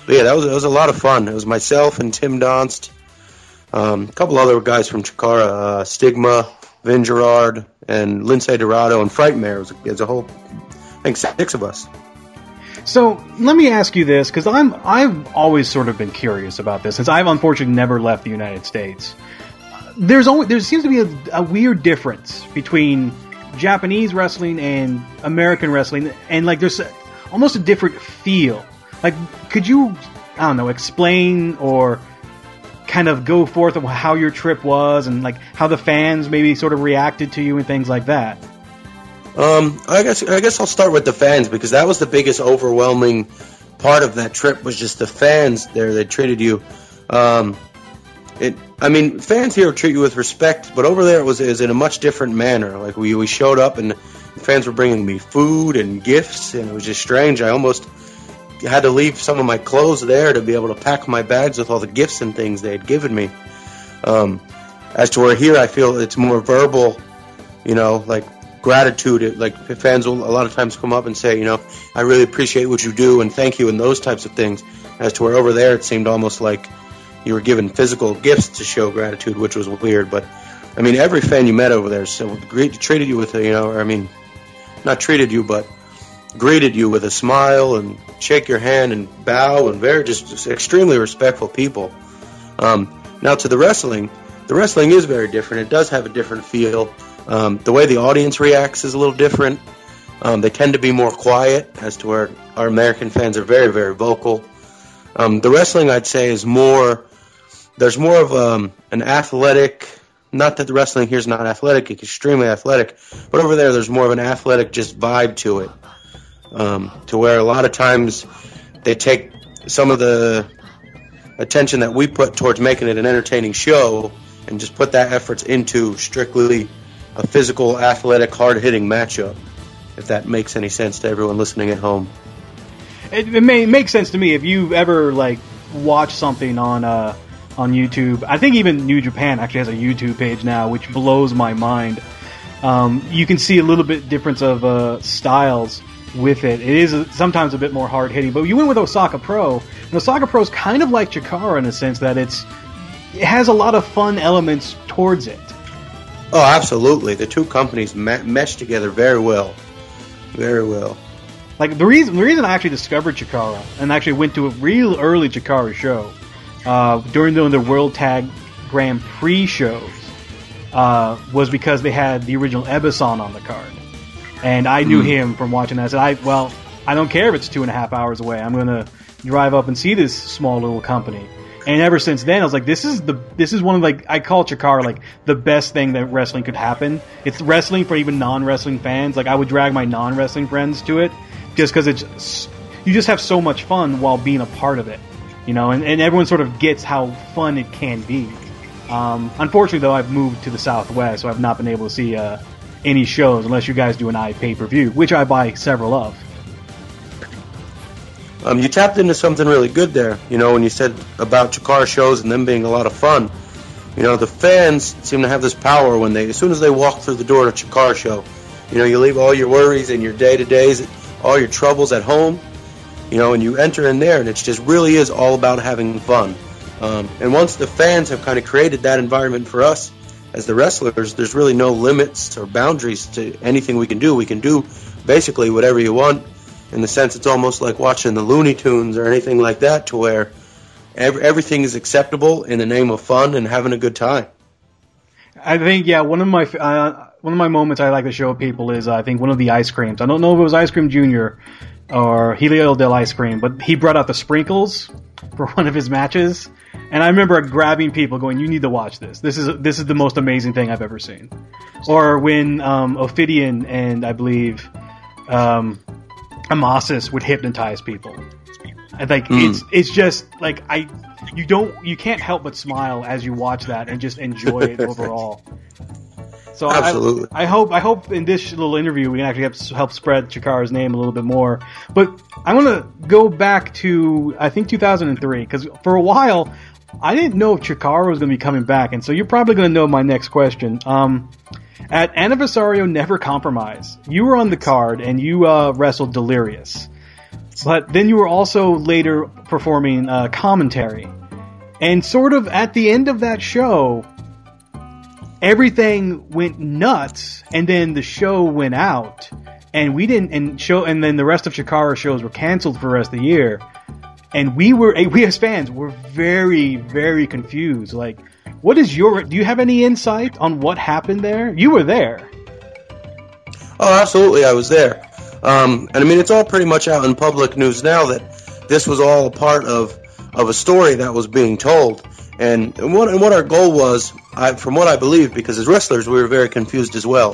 But yeah, that was a lot of fun. It was myself and Tim Donst, a couple other guys from Chikara, Stigma, Vin Gerard, and Lindsay Dorado, and Frightmare. It was a whole, I think, 6 of us. So let me ask you this, because I've always sort of been curious about this, since I've unfortunately never left the United States. There seems to be a weird difference between Japanese wrestling and American wrestling, and like there's almost a different feel. Like, could you, I don't know, explain or kind of go forth of how your trip was and like how the fans maybe sort of reacted to you and things like that? I guess I'll start with the fans, because that was the biggest overwhelming part of that trip, was just the fans there. They treated you, fans here treat you with respect, but over there it was in a much different manner. Like we showed up and the fans were bringing me food and gifts, and it was just strange. I almost had to leave some of my clothes there to be able to pack my bags with all the gifts and things they had given me. As to where here I feel it's more verbal, like gratitude. Like fans will a lot of times come up and say, I really appreciate what you do and thank you and those types of things. As to where over there it seemed almost like you were given physical gifts to show gratitude, which was weird. But every fan you met over there so treated you with not treated you, but greeted you with a smile and shake your hand and bow, and very just extremely respectful people. Now to the wrestling is very different. It does have a different feel. The way the audience reacts is a little different. They tend to be more quiet, as to where our American fans are very, very vocal. The wrestling, I'd say, is there's more of an athletic, not that the wrestling here is not athletic, it's extremely athletic, but over there's more of an athletic just vibe to it. To where a lot of times they take some of the attention that we put towards making it an entertaining show and just put that efforts into strictly a physical, athletic, hard-hitting matchup, if that makes any sense to everyone listening at home. It makes sense to me. If you've ever watched something on YouTube, I think even New Japan actually has a YouTube page now, which blows my mind. You can see a little bit difference of styles with it. It is sometimes a bit more hard-hitting, but you went with Osaka Pro, and Osaka Pro is kind of like Chikara in a sense that it has a lot of fun elements towards it. Oh, absolutely. The two companies mesh together very well. Very well. Like, the reason I actually discovered Chikara, and actually went to a real early Chikara show, during the World Tag Grand Prix shows, was because they had the original Ebasan on the card. And I knew him from watching that. I said, I don't care if it's 2.5 hours away. I'm going to drive up and see this small little company. And ever since then, I was like, this is one of, I call Chikara, the best thing that wrestling could happen. It's wrestling for even non-wrestling fans. I would drag my non-wrestling friends to it, just because you just have so much fun while being a part of it. And everyone sort of gets how fun it can be. Unfortunately, though, I've moved to the Southwest, so I've not been able to see any shows unless you guys do an pay-per-view, which I buy several of. You tapped into something really good there, when you said about Chikara shows and them being a lot of fun. The fans seem to have this power when as soon as they walk through the door to a Chikara show, you leave all your worries and your day-to-days, all your troubles at home, and you enter in there, and it just really is all about having fun. And once the fans have kind of created that environment for us, as the wrestlers, there's really no limits or boundaries to anything we can do. We can do basically whatever you want. In the sense, it's almost like watching the Looney Tunes or anything like that, to where everything is acceptable in the name of fun and having a good time. I think, one of my moments I like to show people is I think one of the ice creams. I don't know if it was Ice Cream Jr. or Helio del Ice Cream, but he brought out the sprinkles for one of his matches, and I remember grabbing people going, "You need to watch this. This is the most amazing thing I've ever seen." Or when Ophidian and I believe Amasis would hypnotize people. And it's just you can't help but smile as you watch that and just enjoy it overall. So Absolutely. I hope in this little interview we can actually help spread Chikara's name a little bit more. But I want to go back to, I think, 2003, because for a while I didn't know if Chikara was going to be coming back, and so you're probably going to know my next question. At Anniversario Never Compromise, you were on the card and you wrestled Delirious. But then you were also later performing commentary. And sort of at the end of that show, everything went nuts, and then the show went out, and and then the rest of Chikara shows were canceled for the rest of the year. And we as fans were very, very confused. Like, do you have any insight on what happened there? You were there. Oh, absolutely, I was there. And I mean, it's all pretty much out in public news now that this was all a part of a story that was being told. And what our goal was, from what I believe, because as wrestlers we were very confused as well.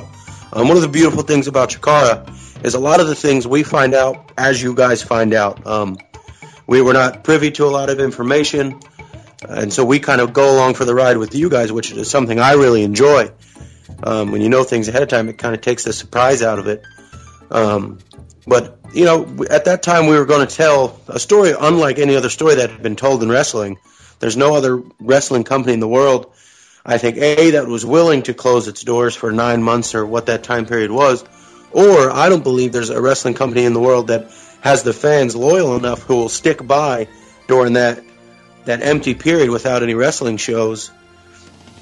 One of the beautiful things about Chikara is a lot of the things we find out as you guys find out. We were not privy to a lot of information, and so we kind of go along for the ride with you guys, which is something I really enjoy. When you know things ahead of time, it kind of takes the surprise out of it. But, you know, at that time we were going to tell a story unlike any other story that had been told in wrestling. There's no other wrestling company in the world, I think, that was willing to close its doors for 9 months or what that time period was, or I don't believe there's a wrestling company in the world that has the fans loyal enough who will stick by during that empty period without any wrestling shows,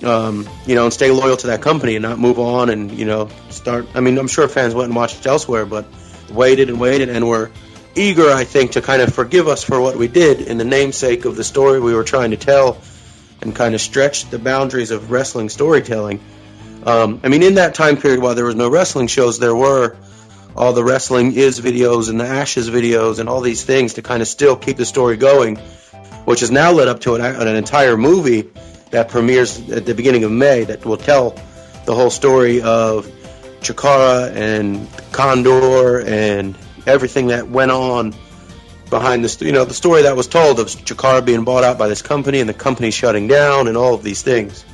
and stay loyal to that company and not move on and, start. I mean, I'm sure fans went and watched elsewhere, but waited and were eager, I think, to kind of forgive us for what we did in the namesake of the story we were trying to tell and kind of stretch the boundaries of wrestling storytelling. In that time period, while there was no wrestling shows, there were all the Wrestling Is videos and the Ashes videos and all these things to kind of still keep the story going, which has now led up to an entire movie that premieres at the beginning of May that will tell the whole story of Chikara and Condor and everything that went on behind the story that was told of Chikara being bought out by this company and the company shutting down and all of these things.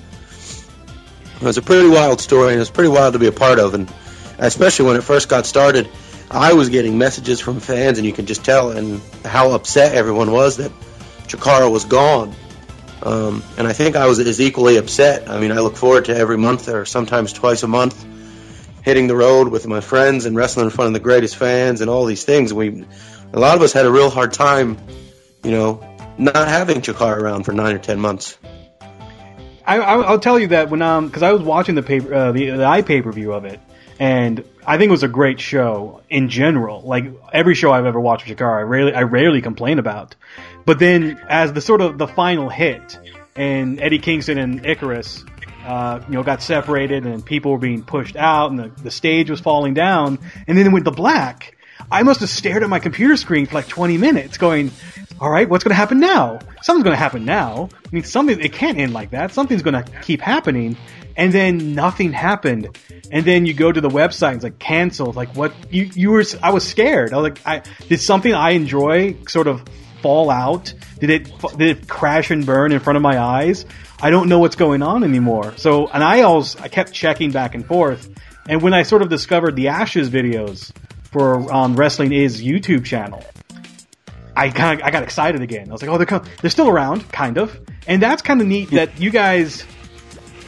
It was a pretty wild story, and it was pretty wild to be a part of, and especially when it first got started, I was getting messages from fans, and you could just tell and how upset everyone was that Chikara was gone. And I think I was as equally upset. I mean, I look forward to every month or sometimes twice a month hitting the road with my friends and wrestling in front of the greatest fans and all these things. A lot of us had a real hard time, not having Chikara around for 9 or 10 months. I'll tell you that because I was watching the iPay-per-view of it, and I think it was a great show in general. Like every show I've ever watched with Chikara, I rarely complain about. But then, as the final hit, and Eddie Kingston and Icarus, got separated, and people were being pushed out, and the stage was falling down, and then it went to black. I must have stared at my computer screen for like 20 minutes, going, "All right, what's going to happen now? Something's going to happen now. I mean, it can't end like that. Something's going to keep happening." And then nothing happened. And then you go to the website, it's like canceled. Like what? I was scared. I was like, did something I enjoy sort of fall out? Did it crash and burn in front of my eyes? I don't know what's going on anymore. So, and I kept checking back and forth. And when I sort of discovered the Ashes videos for Wrestling Is YouTube channel, I got excited again. I was like, oh, they're still around, kind of. And that's kind of neat that you guys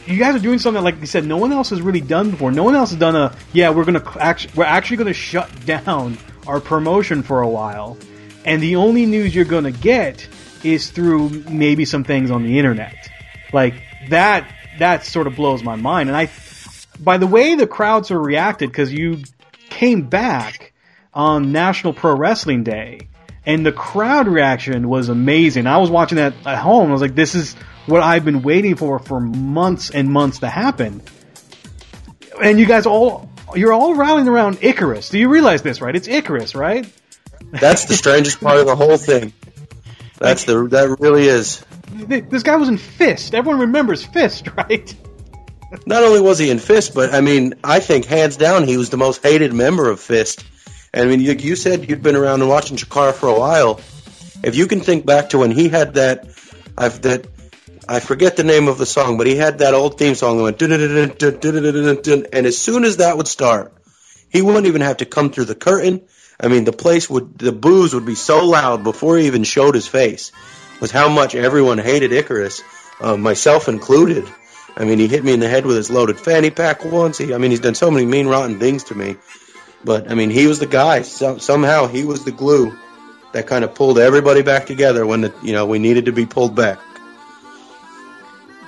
are doing something like you said no one else has really done before. No one else has done we're actually going to shut down our promotion for a while, and the only news you're going to get is through maybe some things on the internet. Like that sort of blows my mind. And by the way the crowds are reacted, because you came back on National Pro Wrestling Day, and the crowd reaction was amazing. I was watching that at home. I was like, this is what I've been waiting for months and months to happen. And you guys you're all rallying around Icarus. Do you realize this, right? It's Icarus, right? That's the strangest part of the whole thing. That really is. This guy was in Fist. Everyone remembers Fist, right? Not only was he in Fist, but I think hands down he was the most hated member of Fist. And you said you'd been around and watching Chikara for a while. If you can think back to when he had that I forget the name of the song, but he had that old theme song that went dun-dun-dun-dun-dun-dun-dun-dun, and as soon as that would start, he wouldn't even have to come through the curtain. I mean, the boos would be so loud before he even showed his face, was how much everyone hated Icarus, myself included. I mean, he hit me in the head with his loaded fanny pack once. He's done so many mean, rotten things to me. But, I mean, he was the guy. Somehow he was the glue that kind of pulled everybody back together when, we needed to be pulled back.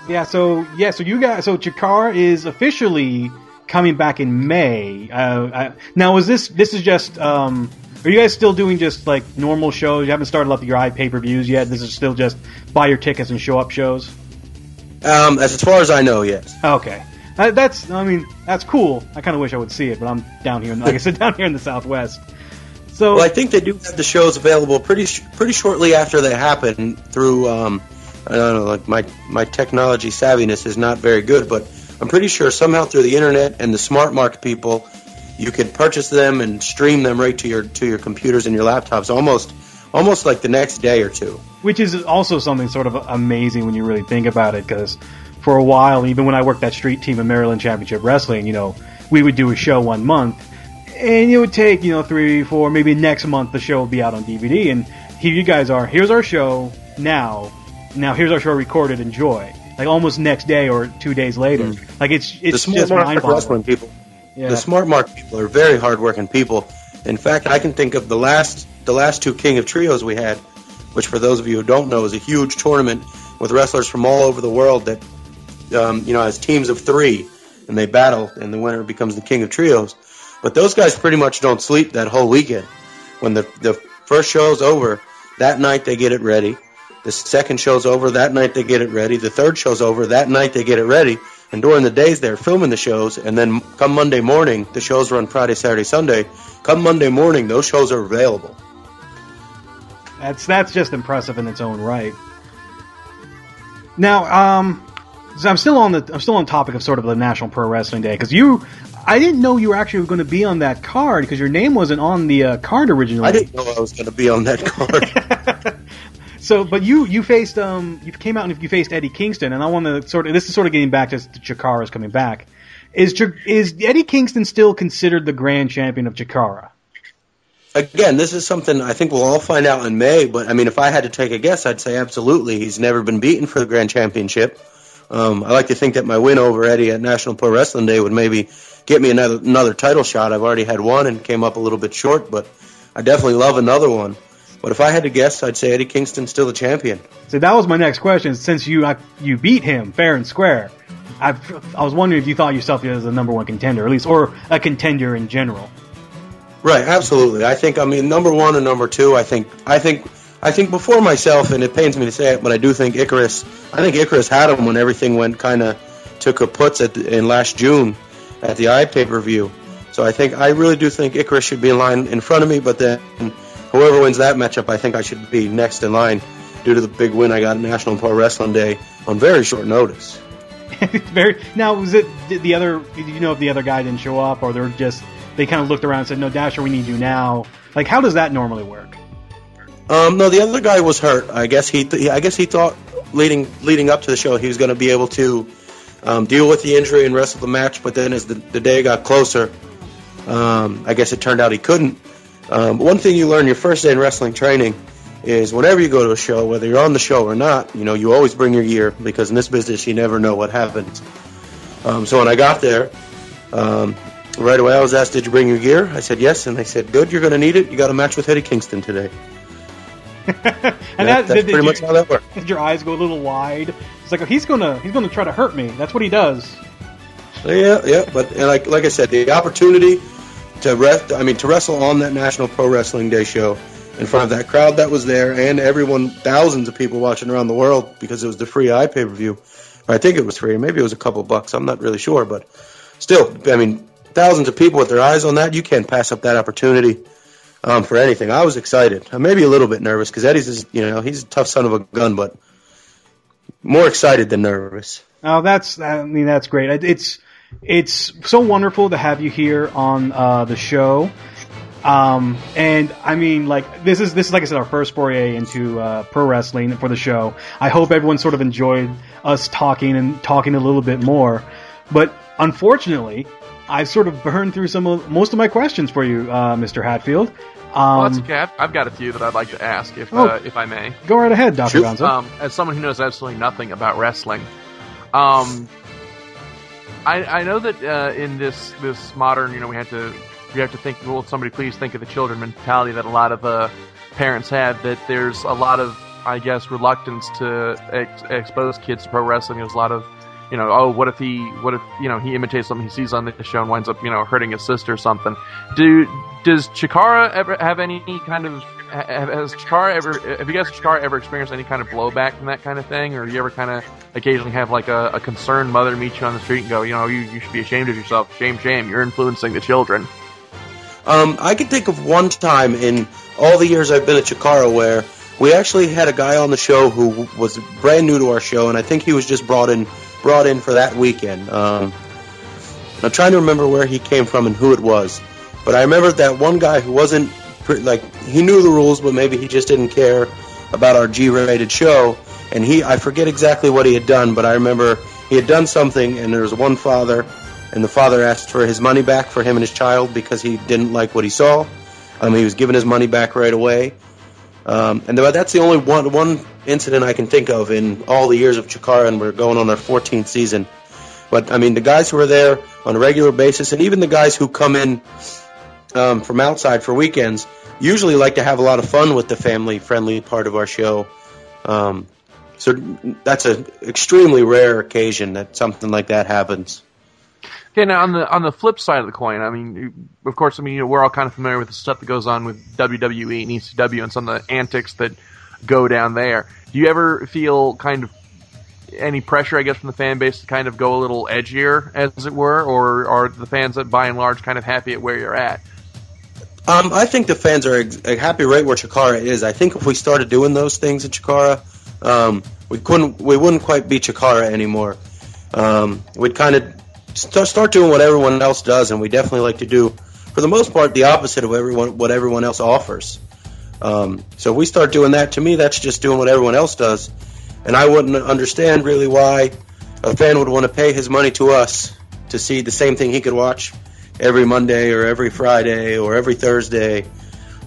So Chikara is officially coming back in May. Now, this is just, are you guys still doing just like normal shows? You haven't started up your pay-per-views yet? This is still just buy your tickets and show up shows? As far as I know, yes. Okay. That's cool. I kind of wish I would see it, but I'm down here, like I said, down here in the Southwest. So, well, I think they do have the shows available pretty shortly after they happen through, I don't know, like my technology savviness is not very good, but I'm pretty sure somehow through the internet and the smart mark people, you can purchase them and stream them right to your computers and your laptops almost like the next day or two. Which is also something sort of amazing when you really think about it, because for a while, even when I worked that street team in Maryland Championship Wrestling, we would do a show 1 month, and it would take, 3, 4, maybe next month the show will be out on DVD, and here you guys are, here's our show, now here's our show recorded, enjoy. Like almost next day or 2 days later. Like it's just mind-boggling. People. Yeah. The smart mark people are very hard-working people. In fact, I can think of the last 2 King of Trios we had, which for those of you who don't know is a huge tournament with wrestlers from all over the world that, has teams of 3, and they battle, and the winner becomes the King of Trios. But those guys pretty much don't sleep that whole weekend. When the first show's over, that night they get it ready. The second show's over, that night they get it ready. The third show's over, that night they get it ready. And during the days they're filming the shows, and then come Monday morning, the shows run Friday, Saturday, Sunday. Come Monday morning, those shows are available. That's just impressive in its own right. Now, so I'm still on topic of sort of the National Pro Wrestling Day, because I didn't know you were actually going to be on that card, because your name wasn't on the card originally. I didn't know I was going to be on that card. So, but you faced you came out and you faced Eddie Kingston, and I want to this is sort of getting back to Chikara's coming back. Is Eddie Kingston still considered the grand champion of Chikara? Again, this is something I think we'll all find out in May, but I mean, if I had to take a guess, I'd say absolutely. He's never been beaten for the grand championship. I like to think that my win over Eddie at National Pro Wrestling Day would maybe get me another title shot. I've already had one and came up a little bit short, but I definitely love another one. But if I had to guess, I'd say Eddie Kingston's still the champion. So that was my next question. Since you beat him fair and square, I was wondering if you thought yourself as a number 1 contender, at least, or a contender in general. Right, absolutely. I think number 1 and number 2. I think before myself, and it pains me to say it, but I do think Icarus had him when everything took a putz in last June at the pay-per-view. So I really do think Icarus should be in line in front of me, but then whoever wins that matchup, I think I should be next in line due to the big win I got at National Pro Wrestling Day on very short notice. Now, was it the other? Did you know if the other guy didn't show up, or they kind of looked around and said, "No, Dasher, we need you now." Like, how does that normally work? No, the other guy was hurt. I guess he thought leading up to the show he was going to be able to deal with the injury and wrestle the match, but then as the day got closer, I guess it turned out he couldn't. One thing you learn your first day in wrestling training is whenever you go to a show, whether you're on the show or not, you always bring your gear, because in this business you never know what happens. So when I got there, right away I was asked, "Did you bring your gear?" I said yes, and they said, "Good, you're going to need it. You got a match with Eddie Kingston today." And that's pretty much how that worked. Did your eyes go a little wide? It's like, he's gonna try to hurt me. That's what he does. Yeah, but like I said, the opportunity to wrestle on that National Pro Wrestling Day show in front of that crowd that was there, and everyone, thousands of people watching around the world, because it was the free pay-per-view. I think it was free, maybe it was a couple bucks, I'm not really sure, but still, thousands of people with their eyes on that, you can't pass up that opportunity for anything. I was excited. I'm maybe a little bit nervous, because Eddie's he's a tough son of a gun, but more excited than nervous. Oh, that's great. It's so wonderful to have you here on the show. And I mean, like, this is like I said, our first foray into pro wrestling for the show. I hope everyone sort of enjoyed us talking a little bit more. But unfortunately, I've sort of burned through most of my questions for you, Mr. Hatfield. Well, that's okay. I've got a few that I'd like to ask, if I may. Go right ahead, Dr. Gonzo. As someone who knows absolutely nothing about wrestling, I know that in this modern, we have to think, will somebody please think of the children mentality that a lot of parents have, that there's a lot of, I guess, reluctance to expose kids to pro wrestling. There's a lot of, what if he imitates something he sees on the show and winds up, hurting his sister or something. Does Chikara ever have any kind of, have you guys Chikara ever experienced any kind of blowback from that kind of thing? Or do you ever kind of occasionally have like a concerned mother meet you on the street and go, you should be ashamed of yourself. Shame, you're influencing the children. I can think of one time in all the years I've been at Chikara where we actually had a guy on the show who was brand new to our show, and I think he was just brought in for that weekend. I'm trying to remember where he came from and who it was, but I remember that one guy who wasn't, he knew the rules, but maybe he just didn't care about our G-rated show, and I forget exactly what he had done, but I remember he had done something, and there was one father, and the father asked for his money back for him and his child because he didn't like what he saw. He was given his money back right away. And that's the only one incident I can think of in all the years of Chikara, and we're going on our 14th season. But, I mean, the guys who are there on a regular basis, and even the guys who come in from outside for weekends, usually like to have a lot of fun with the family-friendly part of our show. So that's an extremely rare occasion that something like that happens. Okay, now on the flip side of the coin, I mean, of course, we're all kind of familiar with the stuff that goes on with WWE and ECW and some of the antics that go down there. Do you ever feel kind of any pressure, I guess, from the fan base to kind of go a little edgier, as it were, or are the fans, that by and large, kind of happy at where you're at? I think the fans are happy right where Chikara is. I think if we started doing those things at Chikara, we wouldn't quite be Chikara anymore. We'd kind of start doing what everyone else does, and we definitely like to do, for the most part, the opposite of what everyone else offers. So if we start doing that, to me, that's just doing what everyone else does, and I wouldn't understand really why a fan would want to pay his money to us to see the same thing he could watch every Monday or every Friday or every Thursday,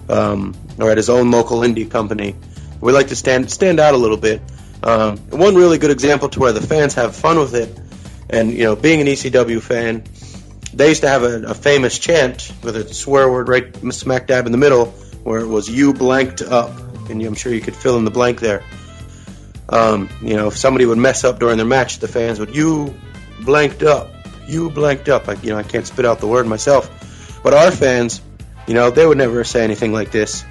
or at his own local indie company. We like to stand out a little bit. One really good example to where the fans have fun with it, and being an ECW fan, they used to have a famous chant with a swear word right smack dab in the middle, where it was "you blanked up," and I'm sure you could fill in the blank there. If somebody would mess up during their match, the fans would "you blanked up." You blanked up. I can't spit out the word myself. But our fans, they would never say anything like this.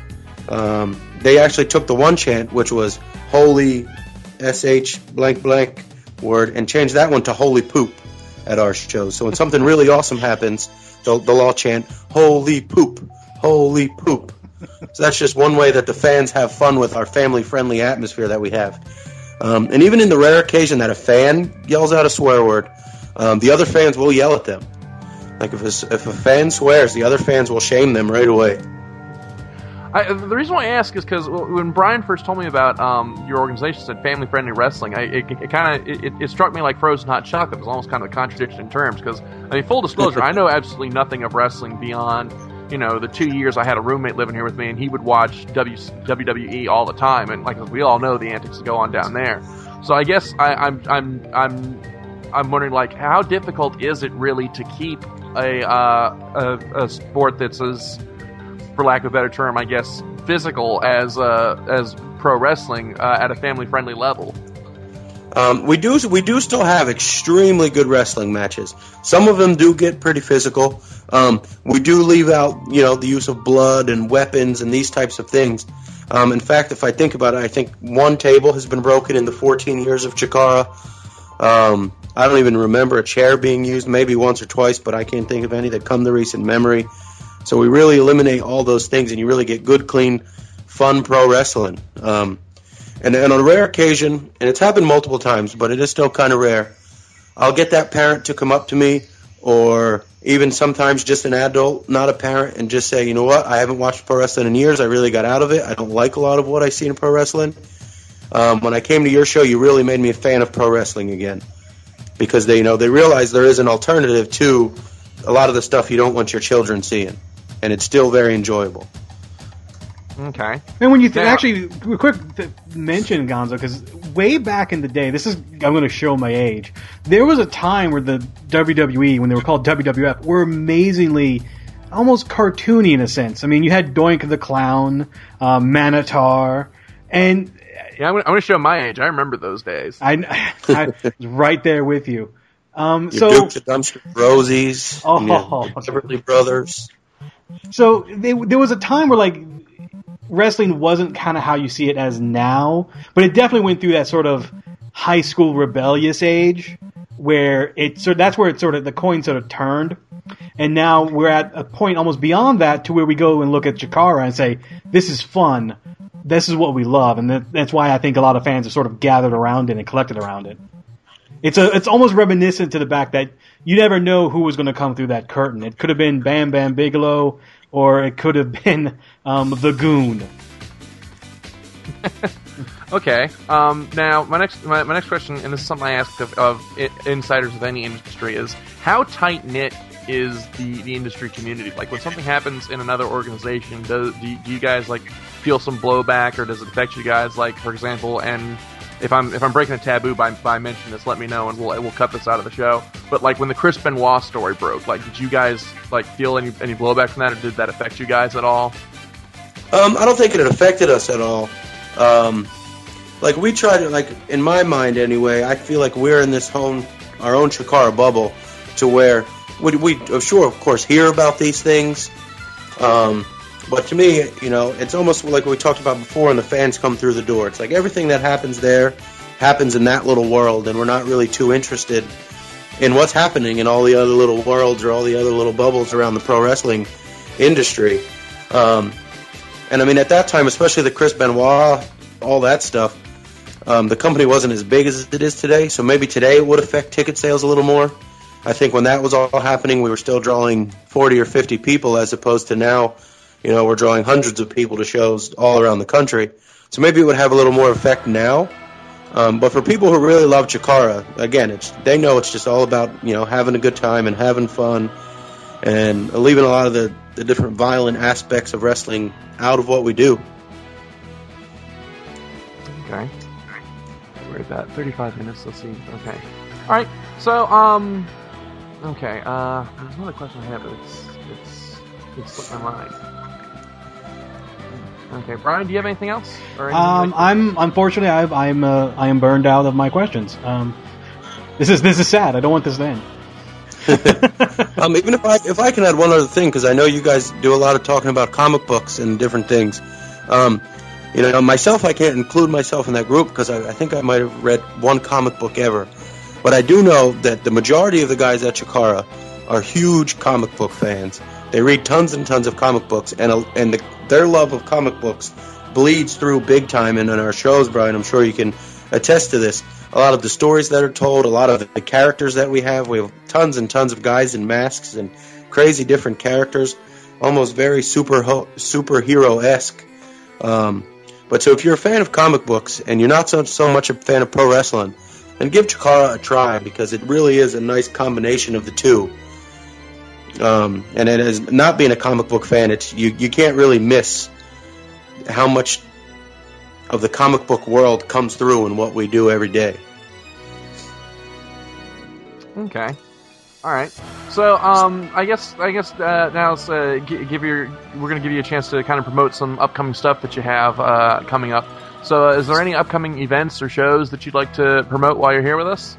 They actually took the one chant, which was holy SH blank blank word, and changed that one to holy poop at our shows. So when something really awesome happens, they'll all chant holy poop, holy poop. So that's just one way that the fans have fun with our family-friendly atmosphere that we have. And even in the rare occasion that a fan yells out a swear word, the other fans will yell at them. Like if a fan swears, the other fans will shame them right away. The reason why I ask is because when Brian first told me about your organization, said family friendly wrestling, it struck me like frozen hot chocolate. It was almost kind of a contradiction in terms. Because full disclosure, I know absolutely nothing of wrestling beyond the 2 years I had a roommate living here with me, and he would watch WWE all the time, and like we all know the antics that go on down there. So I guess I'm wondering, like, how difficult is it really to keep a sport that's as, for lack of a better term, I guess, physical as pro wrestling at a family-friendly level? We do still have extremely good wrestling matches. Some of them do get pretty physical. We do leave out, the use of blood and weapons and these types of things. In fact, if I think about it, I think one table has been broken in the 14 years of Chikara. I don't even remember a chair being used, maybe once or twice, but I can't think of any that come to recent memory. So we really eliminate all those things, and you really get good, clean, fun pro wrestling. And on a rare occasion, and it's happened multiple times, but it is still kind of rare, I'll get that parent to come up to me, or even sometimes just an adult, not a parent, and just say, you know what, I haven't watched pro wrestling in years. I really got out of it. I don't like a lot of what I see in pro wrestling. When I came to your show, you really made me a fan of pro wrestling again, because they realize there is an alternative to a lot of the stuff you don't want your children seeing, and it's still very enjoyable. Okay. And when you actually, quick mention, Gonzo, because way back in the day, I'm going to show my age, there was a time where the WWE, when they were called WWF, were amazingly almost cartoony in a sense. I mean, you had Doink the Clown, Manitar, and... Yeah, I'm going to show my age. I remember those days. I was right there with you. Your Dukes of Dumpster Rosies, Beverly Brothers. So there was a time where, like, wrestling wasn't kind of how you see it as now, but it definitely went through that sort of high school rebellious age where that's where the coin sort of turned, and now we're at a point almost beyond that to where we go and look at Chikara and say, this is fun, this is what we love, and that's why I think a lot of fans have sort of gathered around it and collected around it. It's almost reminiscent to the fact that you never know who was going to come through that curtain. It could have been Bam Bam Bigelow, or it could have been the Goon. Okay. Now, my next question, and this is something I asked of insiders of any industry, is how tight knit is the industry community? Like, when something happens in another organization, do you guys like feel some blowback, or does it affect you guys? Like, for example, and if I'm breaking a taboo by mentioning this, let me know, and we'll cut this out of the show. But like, when the Chris Benoit story broke, like, did you guys like feel any blowback from that, or did that affect you guys at all? I don't think it affected us at all. Like, we try to, like, in my mind anyway, I feel like we're in this our own Chikara bubble, to where we sure, of course, hear about these things. But to me, it's almost like we talked about before, and the fans come through the door. It's like everything that happens there happens in that little world, and we're not really too interested in what's happening in all the other little worlds or all the other little bubbles around the pro wrestling industry. And I mean, at that time, especially the Chris Benoit, all that stuff, the company wasn't as big as it is today, so maybe today it would affect ticket sales a little more. I think when that was all happening, we were still drawing 40 or 50 people, as opposed to now, we're drawing hundreds of people to shows all around the country. So maybe it would have a little more effect now. But for people who really love Chikara, again, they know it's just all about, having a good time and having fun, and leaving a lot of the different violent aspects of wrestling out of what we do. Okay. Where's that? 35 minutes, let's see. Okay. Alright, so, okay, there's another question I have, but it's slipped my mind. Okay, Brian, do you have anything else? Or anything I am burned out of my questions. This is sad. I don't want this to end. Even if I can add one other thing, because I know you guys do a lot of talking about comic books and different things. Myself, I can't include myself in that group because I think I might have read one comic book ever. But I do know that the majority of the guys at Chikara are huge comic book fans. They read tons and tons of comic books, and their love of comic books bleeds through big time in our shows, Brian. I'm sure you can attest to this. A lot of the stories that are told, a lot of the characters that we have tons and tons of guys in masks and crazy different characters, almost very superhero-esque. But so if you're a fan of comic books and you're not so much a fan of pro wrestling, then give Chikara a try, because it really is a nice combination of the two. And it is, not being a comic book fan, you can't really miss how much of the comic book world comes through in what we do every day. Okay. All right. So, I guess now let's we're going to give you a chance to kind of promote some upcoming stuff that you have coming up. So, is there any upcoming events or shows that you'd like to promote while you're here with us?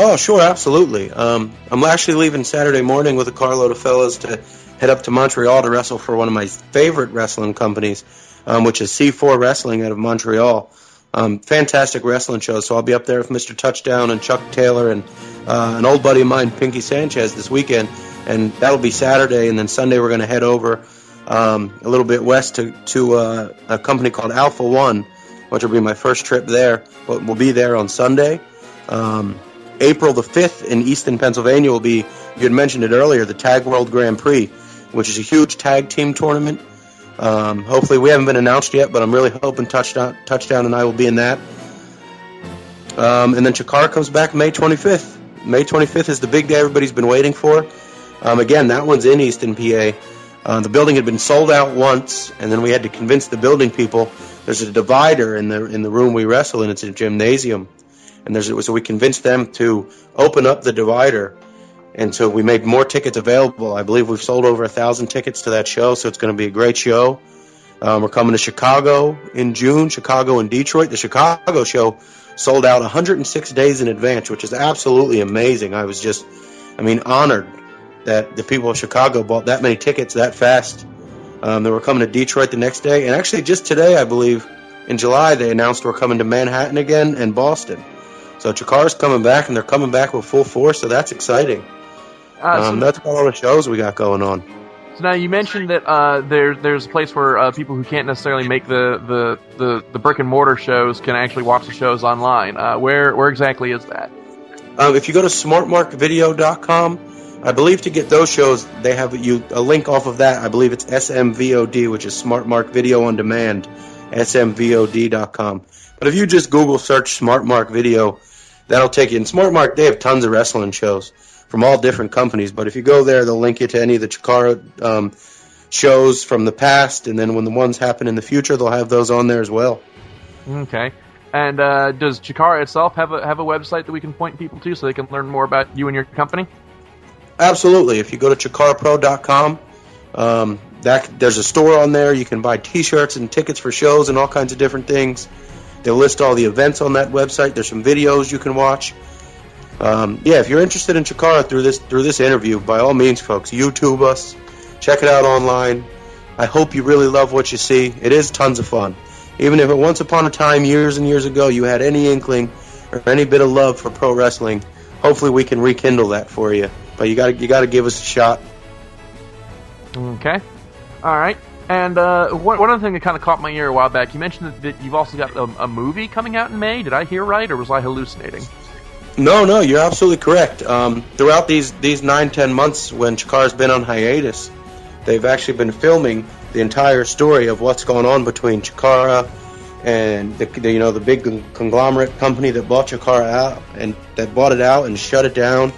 Oh, sure, absolutely. I'm actually leaving Saturday morning with a carload of fellas to head up to Montreal to wrestle for one of my favorite wrestling companies, which is C4 Wrestling out of Montreal. Fantastic wrestling show. So I'll be up there with Mr. Touchdown and Chuck Taylor and an old buddy of mine, Pinky Sanchez, this weekend. And that'll be Saturday. And then Sunday we're going to head over a little bit west to a company called Alpha One, which will be my first trip there. But we'll be there on Sunday. April the 5th in Easton, Pennsylvania will be, you had mentioned it earlier, the Tag World Grand Prix, which is a huge tag team tournament. Hopefully, we haven't been announced yet, but I'm really hoping Touchdown and I will be in that. And then Chikara comes back May 25th. May 25th is the big day everybody's been waiting for. Again, that one's in Easton, PA. The building had been sold out once, and then we had to convince the building people. There's a divider in the room we wrestle in. It's a gymnasium, and so we convinced them to open up the divider, and so we made more tickets available. I believe we've sold over 1,000 tickets to that show, so it's going to be a great show. We're coming to Chicago in June, Chicago and Detroit. The Chicago show sold out 106 days in advance, which is absolutely amazing. I was just, honored that the people of Chicago bought that many tickets that fast. They were coming to Detroit the next day. And actually just today, I believe, in July, they announced we're coming to Manhattan again and Boston. So Chikara's coming back, and they're coming back with full force, so that's exciting. That's about all the shows we got going on. So now you mentioned that there's a place where people who can't necessarily make the brick and mortar shows can actually watch the shows online. Where exactly is that? If you go to smartmarkvideo.com, I believe to get those shows, they have a link off of that. I believe it's SMVOD, which is Smart Mark Video on Demand, smvod.com. But if you just Google search Smart Mark Video, that'll take you. And Smart Mark, they have tons of wrestling shows from all different companies. But if you go there, they'll link you to any of the Chikara shows from the past. And then when the ones happen in the future, they'll have those on there as well. Okay. And does Chikara itself have a website that we can point people to so they can learn more about you and your company? Absolutely. If you go to chikarapro.com, there's a store on there. You can buy T-shirts and tickets for shows and all kinds of different things. They'll list all the events on that website. There's some videos you can watch. If you're interested in Chikara through this interview, by all means, folks, YouTube us. Check it out online. I hope you really love what you see. It is tons of fun. Even if once upon a time, years and years ago, you had any inkling or any bit of love for pro wrestling, hopefully we can rekindle that for you. But you got to give us a shot. Okay. All right. And one other thing that kind of caught my ear a while back, you mentioned that you've also got a movie coming out in May. Did I hear right, or was I hallucinating? No, you're absolutely correct. Throughout these 9-10 months when Chikara's been on hiatus, they've actually been filming the entire story of what's going on between Chikara and the big conglomerate company that bought Chikara out and that bought it out and shut it down.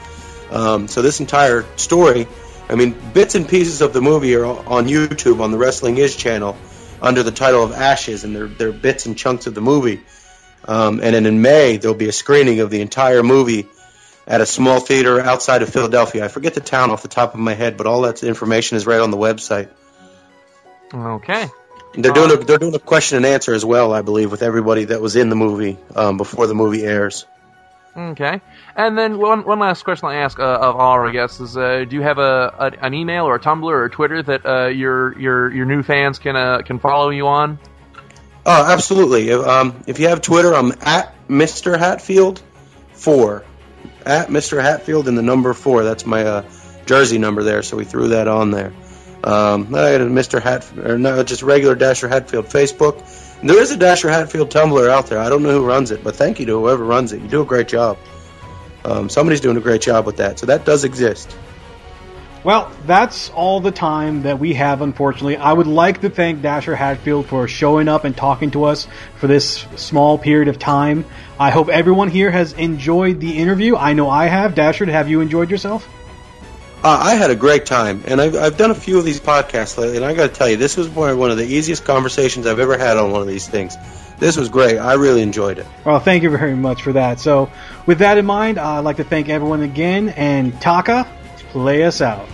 So this entire story, bits and pieces of the movie are on YouTube on the Wrestling Is channel under the title of Ashes, and they're bits and chunks of the movie. And then in May, there'll be a screening of the entire movie at a small theater outside of Philadelphia. I forget the town off the top of my head, but all that information is right on the website. Okay. They're doing a question and answer as well, I believe, with everybody that was in the movie before the movie airs. Okay. And then one last question I ask of all our guests is, do you have an email or a Tumblr or a Twitter that your new fans can follow you on? Oh, absolutely. If you have Twitter, I'm at Mr. Hatfield 4. At Mr. Hatfield and the number 4. That's my jersey number there, so we threw that on there. I got a Mr. Hatfield, or no, just regular Dasher Hatfield Facebook. And there is a Dasher Hatfield Tumblr out there. I don't know who runs it, but thank you to whoever runs it. You do a great job. Somebody's doing a great job with that, so that does exist. Well, that's all the time that we have, unfortunately. I would like to thank Dasher Hatfield for showing up and talking to us for this small period of time. I hope everyone here has enjoyed the interview. I know I have. Dasher, have you enjoyed yourself? I had a great time, and I've done a few of these podcasts lately, and I got to tell you, this was one of the easiest conversations I've ever had on one of these things. This was great. I really enjoyed it. Well, thank you very much for that. So, with that in mind, I'd like to thank everyone again, and Taka, play us out.